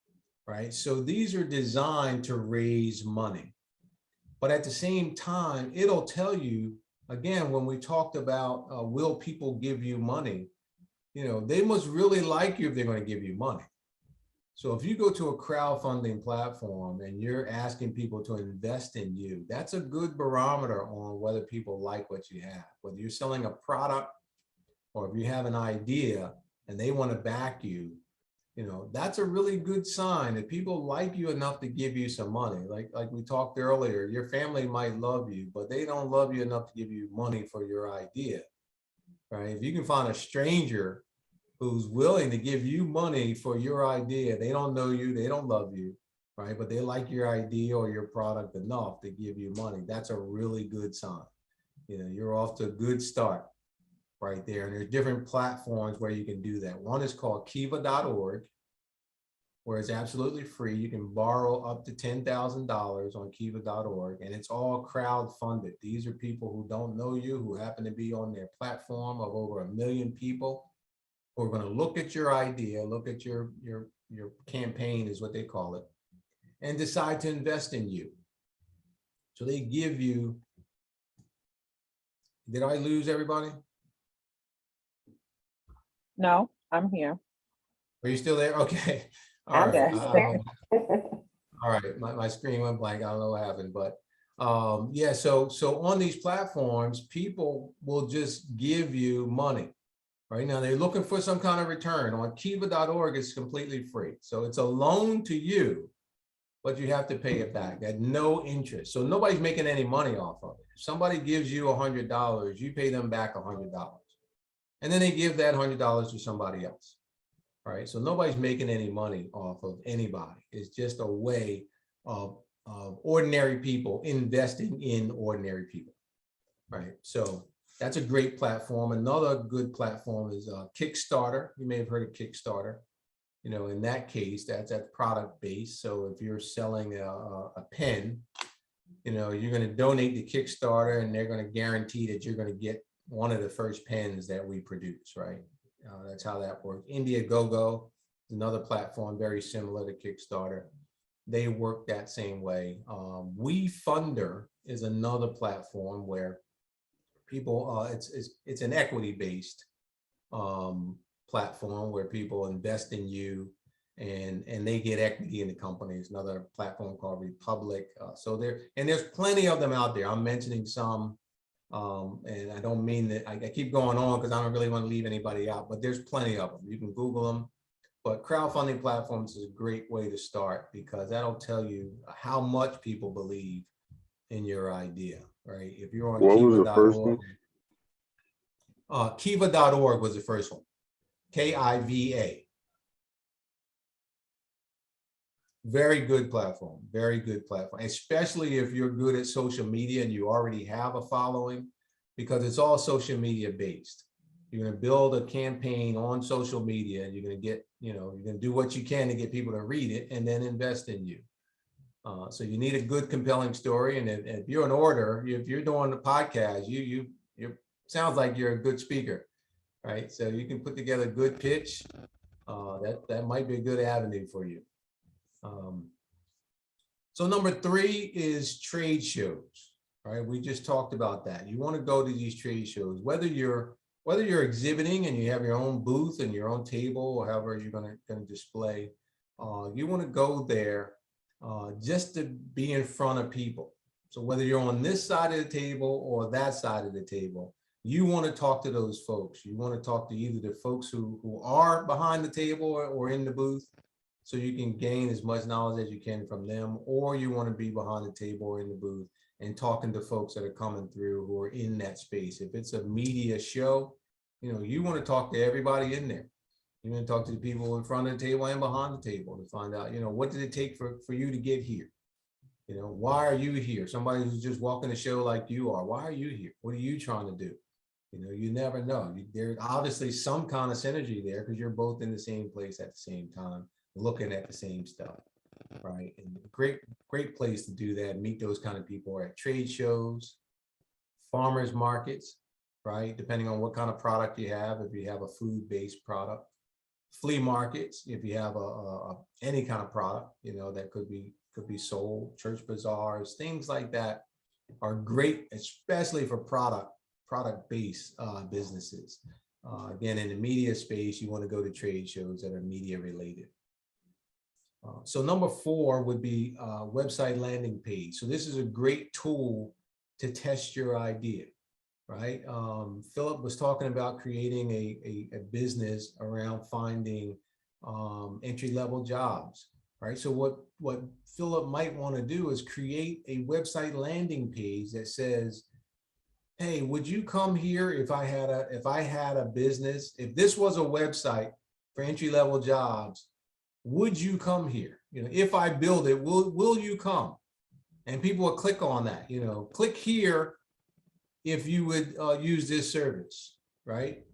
right? So these are designed to raise money. But at the same time, it'll tell you, again, when we talked about will people give you money, you know, they must really like you if they're going to give you money. So if you go to a crowdfunding platform and you're asking people to invest in you, that's a good barometer on whether people like what you have. Whether you're selling a product or if you have an idea and they want to back you, you know, that's a really good sign that people like you enough to give you some money. Like we talked earlier, your family might love you, but they don't love you enough to give you money for your idea, right? If you can find a stranger who's willing to give you money for your idea, they don't know you, they don't love you, right? But they like your idea or your product enough to give you money. That's a really good sign. You know, you're off to a good start right there. And there's different platforms where you can do that. One is called kiva.org, where it's absolutely free. You can borrow up to $10,000 on kiva.org, and it's all crowd-funded. These are people who don't know you, who happen to be on their platform of over 1 million people, who are going to look at your idea, look at your campaign is what they call it, and decide to invest in you. So they give you, did I lose everybody? No, I'm here. Are you still there? Okay. All I'm right. there. All right, my screen went blank. I don't know what happened, but yeah. So on these platforms, people will just give you money. Right now, they're looking for some kind of return. On kiva.org, it's completely free. So it's a loan to you, but you have to pay it back at no interest. So nobody's making any money off of it. If somebody gives you $100, you pay them back $100. And then they give that $100 to somebody else. Right? So nobody's making any money off of anybody. It's just a way of ordinary people investing in ordinary people. Right? So that's a great platform. Another good platform is Kickstarter. You may have heard of Kickstarter. You know, in that case, that's product based. So if you're selling a pen, you know, you're going to donate to Kickstarter, and they're going to guarantee that you're going to get one of the first pens that we produce. Right? That's how that works. Indiegogo is another platform very similar to Kickstarter. They work that same way. WeFunder is another platform where people, it's an equity-based platform where people invest in you and they get equity in the company. It's another platform called Republic. So there's plenty of them out there. I'm mentioning some. And I don't mean that I keep going on because I don't really want to leave anybody out, but there's plenty of them. You can Google them, but crowdfunding platforms is a great way to start because that'll tell you how much people believe in your idea, right? If you're on kiva.org, kiva.org was the first one, Kiva. Very good platform, especially if you're good at social media and you already have a following, because it's all social media based. You're going to build a campaign on social media and you're going to get, you know, you're going to do what you can to get people to read it and then invest in you. So you need a good, compelling story. And if you're an orator, if you're doing a podcast, you sounds like you're a good speaker, right? So you can put together a good pitch. That might be a good avenue for you. So number 3 is trade shows, right? We just talked about that. You want to go to these trade shows, whether you're exhibiting and you have your own booth and your own table or however you're going to display. You want to go there just to be in front of people. So whether you're on this side of the table or that side of the table, you want to talk to those folks. You want to talk to either the folks who are behind the table or in the booth, so you can gain as much knowledge as you can from them, or you want to be behind the table or in the booth and talking to folks that are coming through who are in that space. If it's a media show, you know, you want to talk to everybody in there. You want to talk to the people in front of the table and behind the table to find out, you know, what did it take for you to get here? You know, why are you here? Somebody who's just walking the show like you are, why are you here? What are you trying to do? You know, you never know. There's obviously some kind of synergy there because you're both in the same place at the same time, looking at the same stuff, right? And great place to do that. Meet those kind of people at trade shows, farmers markets, right? Depending on what kind of product you have, if you have a food-based product, flea markets, if you have any kind of product, you know, that could be sold, church bazaars, things like that are great, especially for product-based businesses. Again, in the media space, you want to go to trade shows that are media related. So number 4 would be website landing page. So this is a great tool to test your idea, right? Philip was talking about creating a business around finding entry-level jobs, right? So what Philip might want to do is create a website landing page that says, hey, would you come here if I had a business, if this was a website for entry-level jobs, would you come here? You know, if I build it, will you come? And people will click on that, you know, click here if you would use this service, right?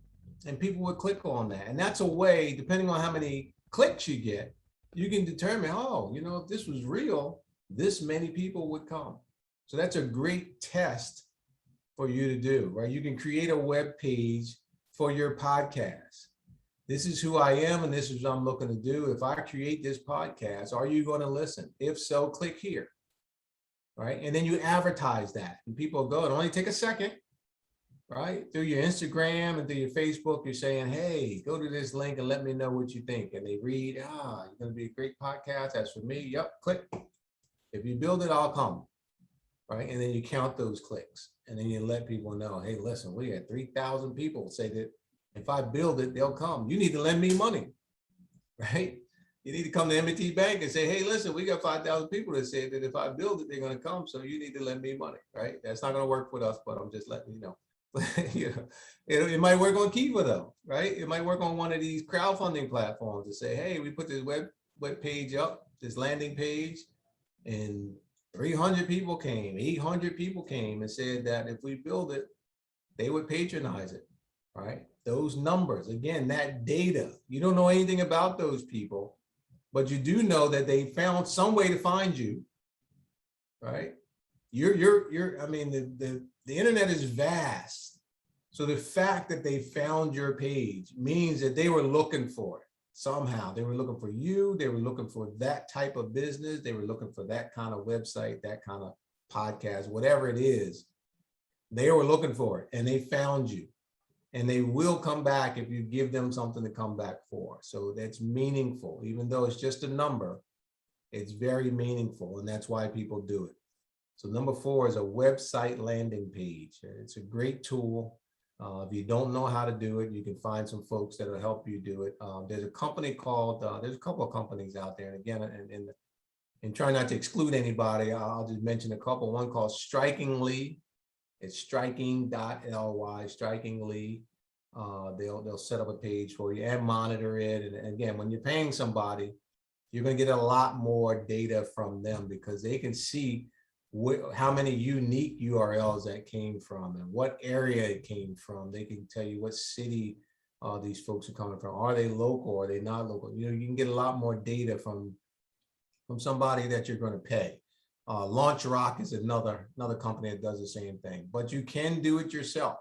And people would click on that. And that's a way, depending on how many clicks you get, you can determine, oh, you know, if this was real, this many people would come. So that's a great test for you to do, right? You can create a web page for your podcast. This is who I am and this is what I'm looking to do. If I create this podcast, are you going to listen? If so, click here, right? And then you advertise that and people go, it only take a second, right? Through your Instagram and through your Facebook, you're saying, hey, go to this link and let me know what you think. And they read, you're going to be a great podcast. That's for me. Yep, click. If you build it, I'll come, right? And then you count those clicks and then you let people know, hey, listen, we had 3,000 people say that if I build it, they'll come. You need to lend me money, right? You need to come to M&T Bank and say, hey, listen, we got 5,000 people that say that if I build it, they're going to come. So you need to lend me money, right? That's not going to work with us, but I'm just letting you know. You know, it might work on Kiva though, right? It might work on one of these crowdfunding platforms to say, hey, we put this web page up, this landing page, and 300 people came, 800 people came and said that if we build it, they would patronize it, right? Those numbers, again, that data, you don't know anything about those people, but you do know that they found some way to find you, right? I mean, the internet is vast. So the fact that they found your page means that they were looking for it somehow. They were looking for you. They were looking for that type of business. They were looking for that kind of website, that kind of podcast, whatever it is. They were looking for it and they found you. And they will come back if you give them something to come back for. So that's meaningful. Even though it's just a number, it's very meaningful. And that's why people do it. So number 4 is a website landing page. It's a great tool. If you don't know how to do it, you can find some folks that will help you do it. There's a company called, there's a couple of companies out there. And again, and try not to exclude anybody, I'll just mention a couple. One called Strikingly. It's striking.ly, Strikingly. They'll set up a page for you and monitor it. And again, when you're paying somebody, you're going to get a lot more data from them because they can see how many unique URLs that came from and what area it came from. They can tell you what city these folks are coming from. Are they local? Are they not local? You know, you can get a lot more data from somebody that you're going to pay. Launch Rock is another company that does the same thing, but you can do it yourself.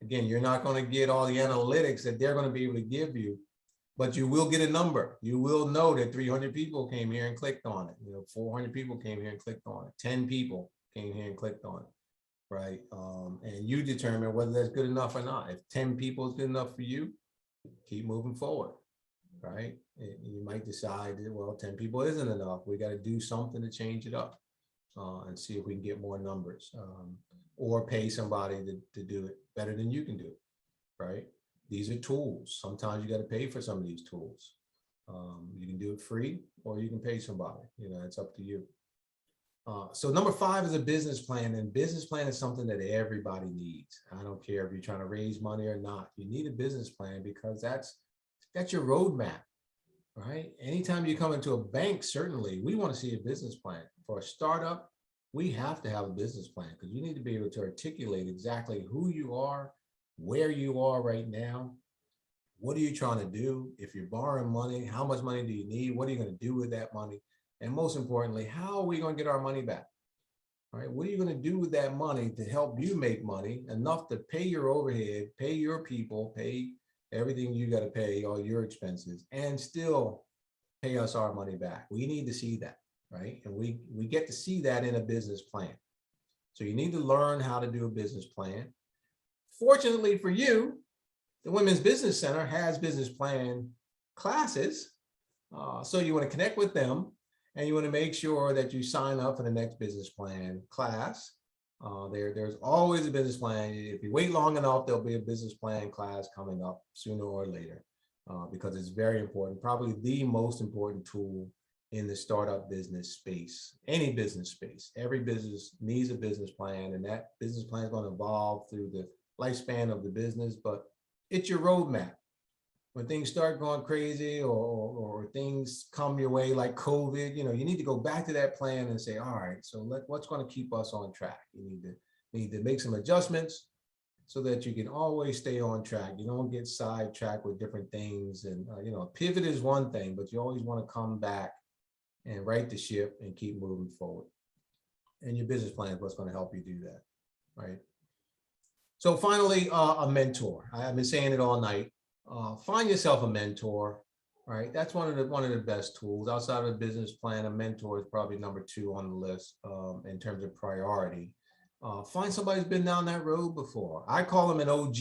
Again, you're not going to get all the analytics that they're going to be able to give you, but you will get a number. You will know that 300 people came here and clicked on it. You know, 400 people came here and clicked on it. 10 people came here and clicked on it, right? And you determine whether that's good enough or not. If 10 people is good enough for you, keep moving forward, right? You might decide that, well, 10 people isn't enough. We got to do something to change it up and see if we can get more numbers or pay somebody to do it better than you can do it, right? These are tools. Sometimes you got to pay for some of these tools. You can do it free or you can pay somebody. You know, it's up to you. So number 5 is a business plan, and business plan is something that everybody needs. I don't care if you're trying to raise money or not. You need a business plan because that's your roadmap, right? Anytime you come into a bank, certainly we want to see a business plan. For a startup, we have to have a business plan because you need to be able to articulate exactly who you are, where you are right now. What are you trying to do? If you're borrowing money, how much money do you need? What are you going to do with that money? And most importantly, how are we going to get our money back? All right, what are you going to do with that money to help you make money enough to pay your overhead, pay your people, pay everything you got to pay, all your expenses, and still pay us our money back? We need to see that, right? And we get to see that in a business plan. So you need to learn how to do a business plan. Fortunately for you, the Women's Business Center has business plan classes. So you want to connect with them, and you want to make sure that you sign up for the next business plan class. There's always a business plan. If you wait long enough, there'll be a business plan class coming up sooner or later, because it's very important, probably the most important tool in the startup business space, any business space. Every business needs a business plan, and that business plan is going to evolve through the lifespan of the business, but it's your roadmap. When things start going crazy or things come your way like COVID, you need to go back to that plan and say, all right, so what's going to keep us on track? You need to make some adjustments so that you can always stay on track. You don't get sidetracked with different things. And, pivot is one thing, but you always want to come back and right the ship and keep moving forward. And your business plan is what's going to help you do that, right? So finally, a mentor. I've been saying it all night. Find yourself a mentor, right? That's one of the best tools. Outside of a business plan, a mentor is probably number 2 on the list in terms of priority. Find somebody who's been down that road before. I call them an OG,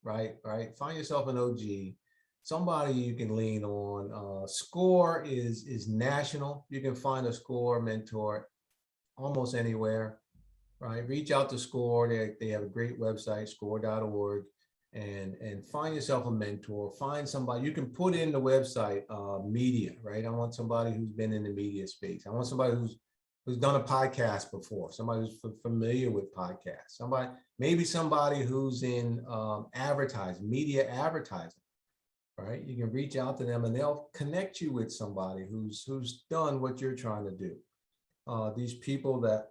right? Find yourself an OG, somebody you can lean on. SCORE is national. You can find a SCORE mentor almost anywhere, right? Reach out to SCORE. They have a great website, score.org. And find yourself a mentor. Find somebody. You can put in the website media, right? I want somebody who's been in the media space. I want somebody who's done a podcast before, somebody who's familiar with podcasts, maybe somebody who's in advertising, media advertising, right? You can reach out to them and they'll connect you with somebody who's done what you're trying to do. These people that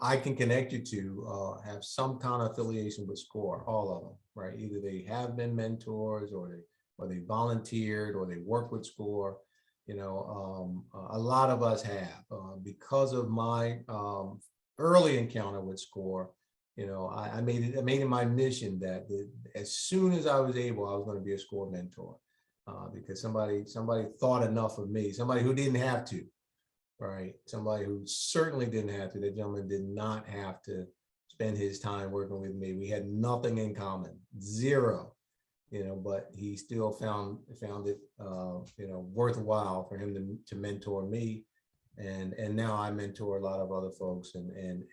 I can connect you to have some kind of affiliation with SCORE, all of them, right? Either they have been mentors or they volunteered or they work with SCORE. A lot of us have because of my early encounter with SCORE. I made it my mission that as soon as I was able, I was going to be a SCORE mentor because somebody thought enough of me, somebody who didn't have to. Right, somebody who certainly didn't have to. That gentleman did not have to spend his time working with me. We had nothing in common, zero, but he still found it, worthwhile for him to mentor me, and now I mentor a lot of other folks, and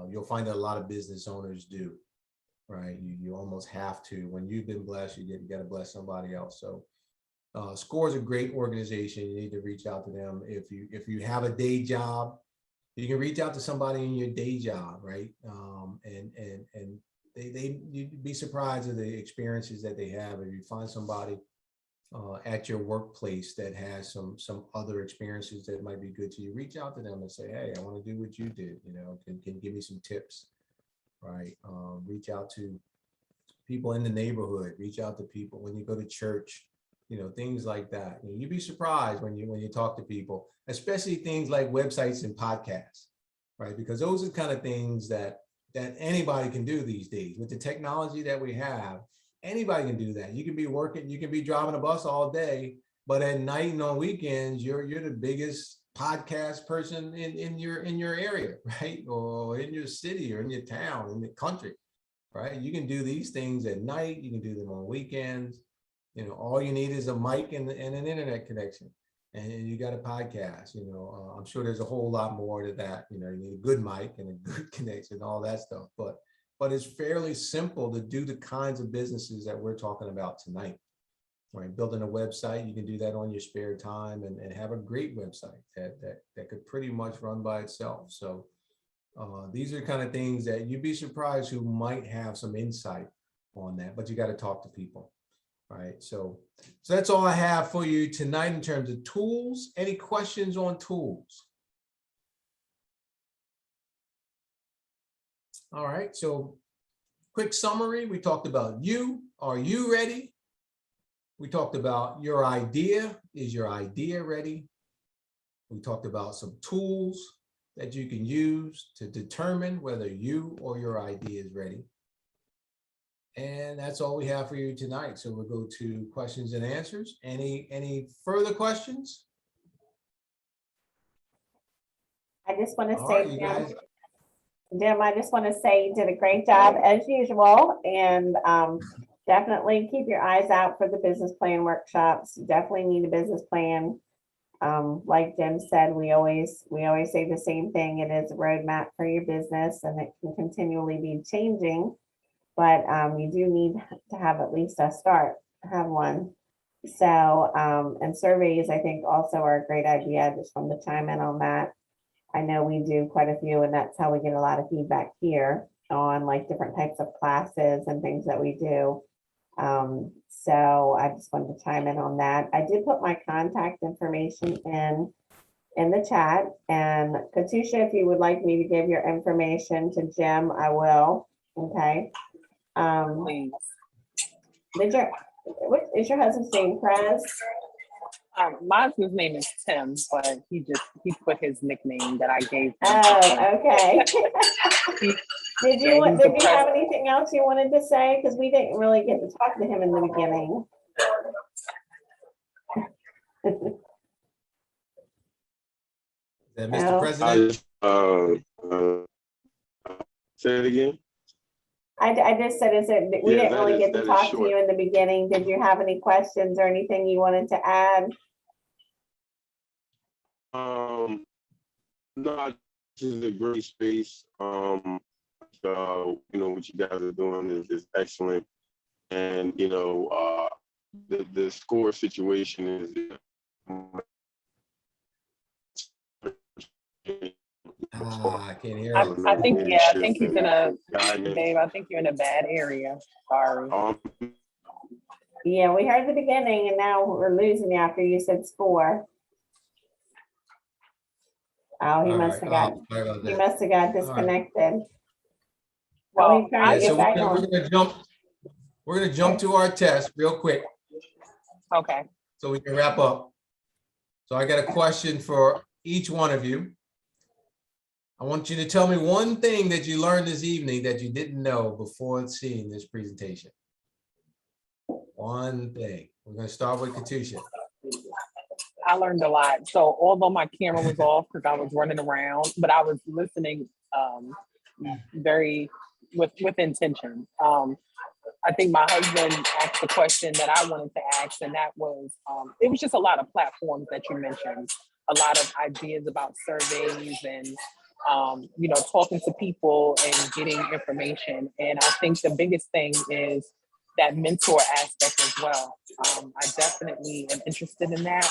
you'll find that a lot of business owners do, right? You almost have to. When you've been blessed, you got to bless somebody else. So. SCORE is a great organization. You need to reach out to them. If you have a day job, you can reach out to somebody in your day job, right? And you'd be surprised at the experiences that they have. If you find somebody at your workplace that has some other experiences that might be good to you, reach out to them and say, hey, I want to do what you did. Can you give me some tips, right? Reach out to people in the neighborhood. Reach out to people when you go to church. Things like that. You'd be surprised when you talk to people, especially things like websites and podcasts, right? Because those are the kind of things that anybody can do these days. With the technology that we have, anybody can do that. You can be working, you can be driving a bus all day, but at night and on weekends, you're the biggest podcast person in your area, right? Or in your city or in your town, in the country, right? You can do these things at night. You can do them on weekends. All you need is a mic and an internet connection, and you got a podcast. I'm sure there's a whole lot more to that. You need a good mic and a good connection, all that stuff. But it's fairly simple to do the kinds of businesses that we're talking about tonight. right? Building a website, you can do that on your spare time and have a great website that could pretty much run by itself. So these are kind of things that you'd be surprised who might have some insight on that, but you got to talk to people, right? So that's all I have for you tonight in terms of tools. Any questions on tools? All right, so quick summary. We talked about you. Are you ready? We talked about your idea. Is your idea ready? We talked about some tools that you can use to determine whether you or your idea is ready. And that's all we have for you tonight. So we'll go to questions and answers. Any further questions? I just want to All say, right, you guys. Jim, I just want to say you did a great job as usual, and definitely keep your eyes out for the business plan workshops. You definitely need a business plan. Like Jim said, we always say the same thing. It is a roadmap for your business, and it can continually be changing. But you do need to have at least a start, have one. So, and surveys, I think, also are a great idea. I just wanted to chime in on that. I know we do quite a few, and that's how we get a lot of feedback here on like different types of classes and things that we do. So I just wanted to chime in on that. I did put my contact information in the chat, and Katusha, if you would like me to give your information to Jim, I will. Okay. Please. What is your husband's name, Prez? My husband's name is Tim, but he put his nickname that I gave him. Oh, okay. Did you Yeah, have anything else you wanted to say? Because we didn't really get to talk to him in the beginning. Mr. No. President. Say it again. I just said, we Yeah, didn't really get to that is talk to short. you in the beginning. Did you have any questions or anything you wanted to add? No, this is a great space. What you guys are doing is excellent. And, the score situation is I can't hear I you. think he's in a, Dave, I think you're in a bad area. Sorry. Yeah, we heard the beginning and now we're losing you after you said score. Oh, he must have got disconnected. Well, he's trying to get back on. We're gonna jump to our test real quick Okay. so we can wrap up. So I got a question for each one of you. I want you to tell me one thing that you learned this evening that you didn't know before seeing this presentation. One thing. We're going to start with Katusha. I learned a lot. So although my camera was off because I was running around, but I was listening very with intention. I think my husband asked the question that I wanted to ask, and that was, it was just a lot of platforms that you mentioned, a lot of ideas about surveys and, talking to people and getting information. And I think the biggest thing is that mentor aspect as well. I definitely am interested in that.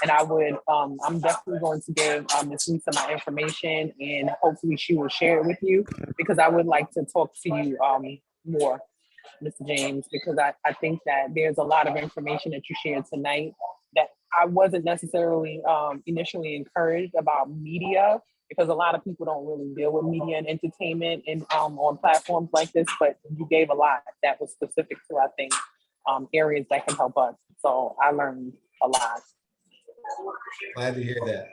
And I would, I'm definitely going to give Ms. Lisa my information, and hopefully she will share it with you, because I would like to talk to you more, Mr. James, because I think that there's a lot of information that you shared tonight that I wasn't necessarily initially encouraged about media, because a lot of people don't really deal with media and entertainment and on platforms like this, but you gave a lot that was specific to, I think, areas that can help us. So I learned a lot. Glad to hear that.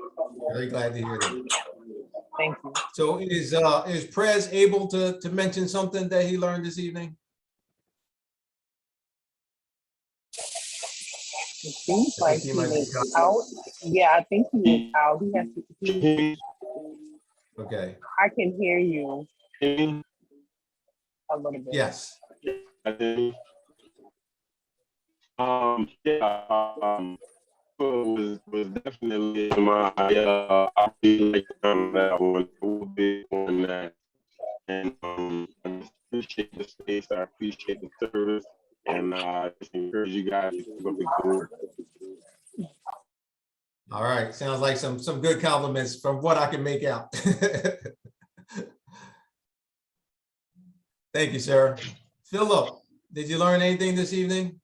Very glad to hear that. Thank you. So is Prez able to mention something that he learned this evening? It seems like he is out. Yeah, I think he is out. He has to. Okay. I can hear you a little bit. Yes. Was definitely my I really like that one on that, and I appreciate the space. I appreciate the service. And I just encourage you guys to keep up the good work. All right, sounds like some good compliments from what I can make out. Thank you, sir. Philip, did you learn anything this evening?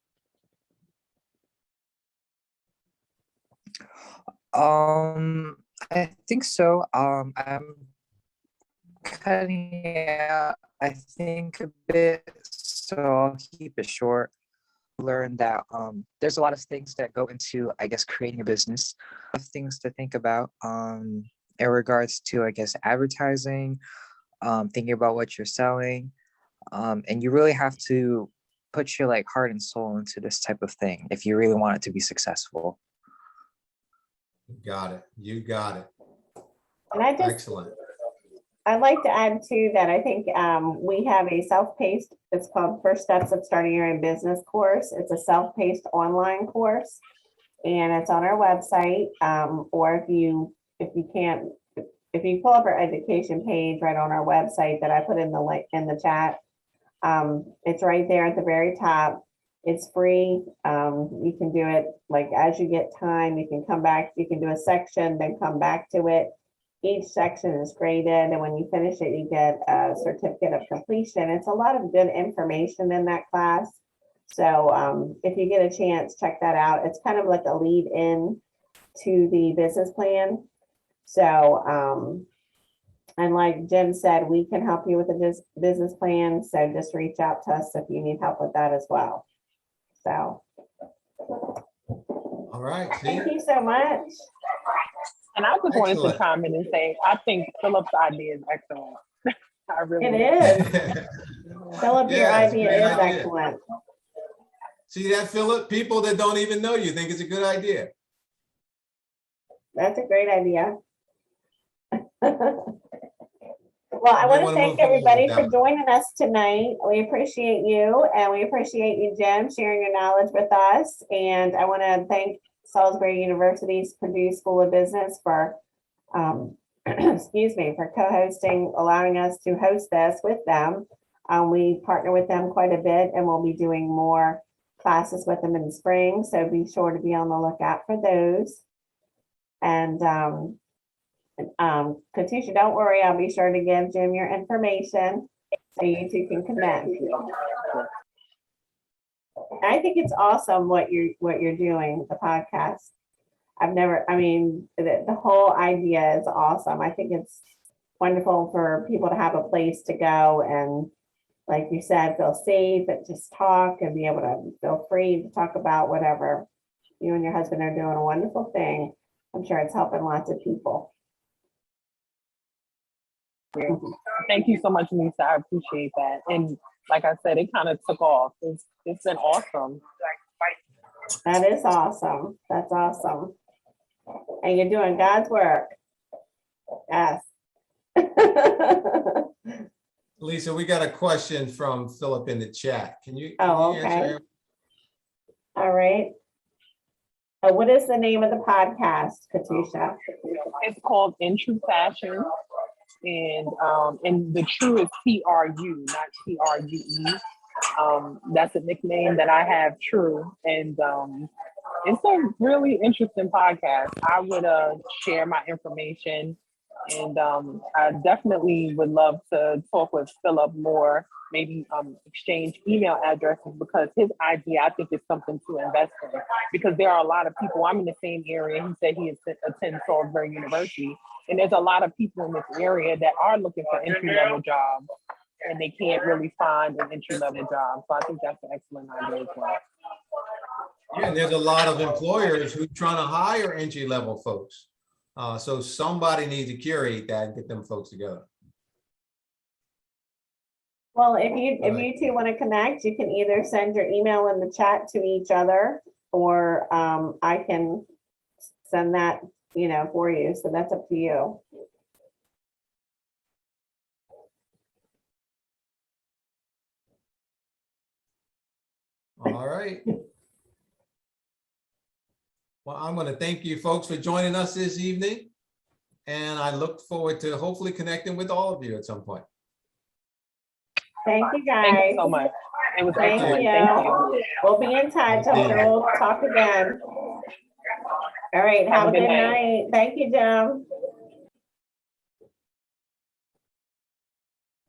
I think so. I'm cutting out, I think, a bit, so I'll keep it short. Learn that there's a lot of things that go into, I guess, creating a business. Things to think about in regards to, I guess, advertising, thinking about what you're selling, and you really have to put your like heart and soul into this type of thing if you really want it to be successful. Got it. You got it. And Excellent. I'd like to add too that I think we have a self-paced, it's called First Steps of Starting Your Own Business course. It's a self-paced online course, and it's on our website. Or if you pull up our education page right on our website that I put in the link in the chat, it's right there at the very top. It's free. You can do it like as you get time. You can come back. You can do a section, then come back to it. Each section is graded, and when you finish it, you get a certificate of completion. It's a lot of good information in that class. So if you get a chance, check that out. It's kind of like a lead in to the business plan. So, and like Jim said, we can help you with a business plan. So just reach out to us if you need help with that as well. So. All right. Thank you so much. And I just wanted to Excellent. chime in and say, I think Philip's idea is excellent. I really It do. is. Philip, your Yeah, it's a idea great is idea. excellent. See that, Philip? People that don't even know you think it's a good idea. That's a great idea. Well, I You want to wanna thank move forward everybody with for that. joining us tonight. We appreciate you, and we appreciate you, Jim, sharing your knowledge with us. And I want to thank Salisbury University's Purdue School of Business for, excuse me, for co-hosting, allowing us to host this with them. We partner with them quite a bit, and we'll be doing more classes with them in the spring. So be sure to be on the lookout for those. And Katusha, don't worry, I'll be sure to give Jim your information so you two can connect. I think it's awesome what you're doing, the podcast. The whole idea is awesome. I think it's wonderful for people to have a place to go and, like you said, feel safe and just talk and be able to feel free to talk about whatever. You and your husband are doing a wonderful thing. I'm sure it's helping lots of people. Thank you so much, Lisa. I appreciate that. And like I said, it kind of took off. It's been awesome. That is awesome. That's awesome. And you're doing God's work. Yes. Lisa, we got a question from Philip in the chat. Can you Oh, answer okay. him? All right. What is the name of the podcast, Katusha? It's called In True Fashion. And the true is TRU, not TRUE. That's a nickname that I have, True. And it's a really interesting podcast. I would share my information, and I definitely would love to talk with Philip more, maybe exchange email addresses, because his idea, I think, is something to invest in, because there are a lot of people. I'm in the same area. He said he attends Salisbury University, and there's a lot of people in this area that are looking for entry-level jobs, and they can't really find an entry-level job. So I think that's an excellent idea as well. Yeah, and there's a lot of employers who are trying to hire entry-level folks. So somebody needs to curate that and get them folks together. Well, if you two want to connect, you can either send your email in the chat to each other, or I can send that, for you. So that's up to you. All right. Well, I'm going to thank you folks for joining us this evening. And I look forward to hopefully connecting with all of you at some point. Thank you, Thank guys. you so much. It was Thank excellent. you. Thank you. We'll be in touch. I'm sure we'll talk again. All right, have a good night. Thank you, Jim.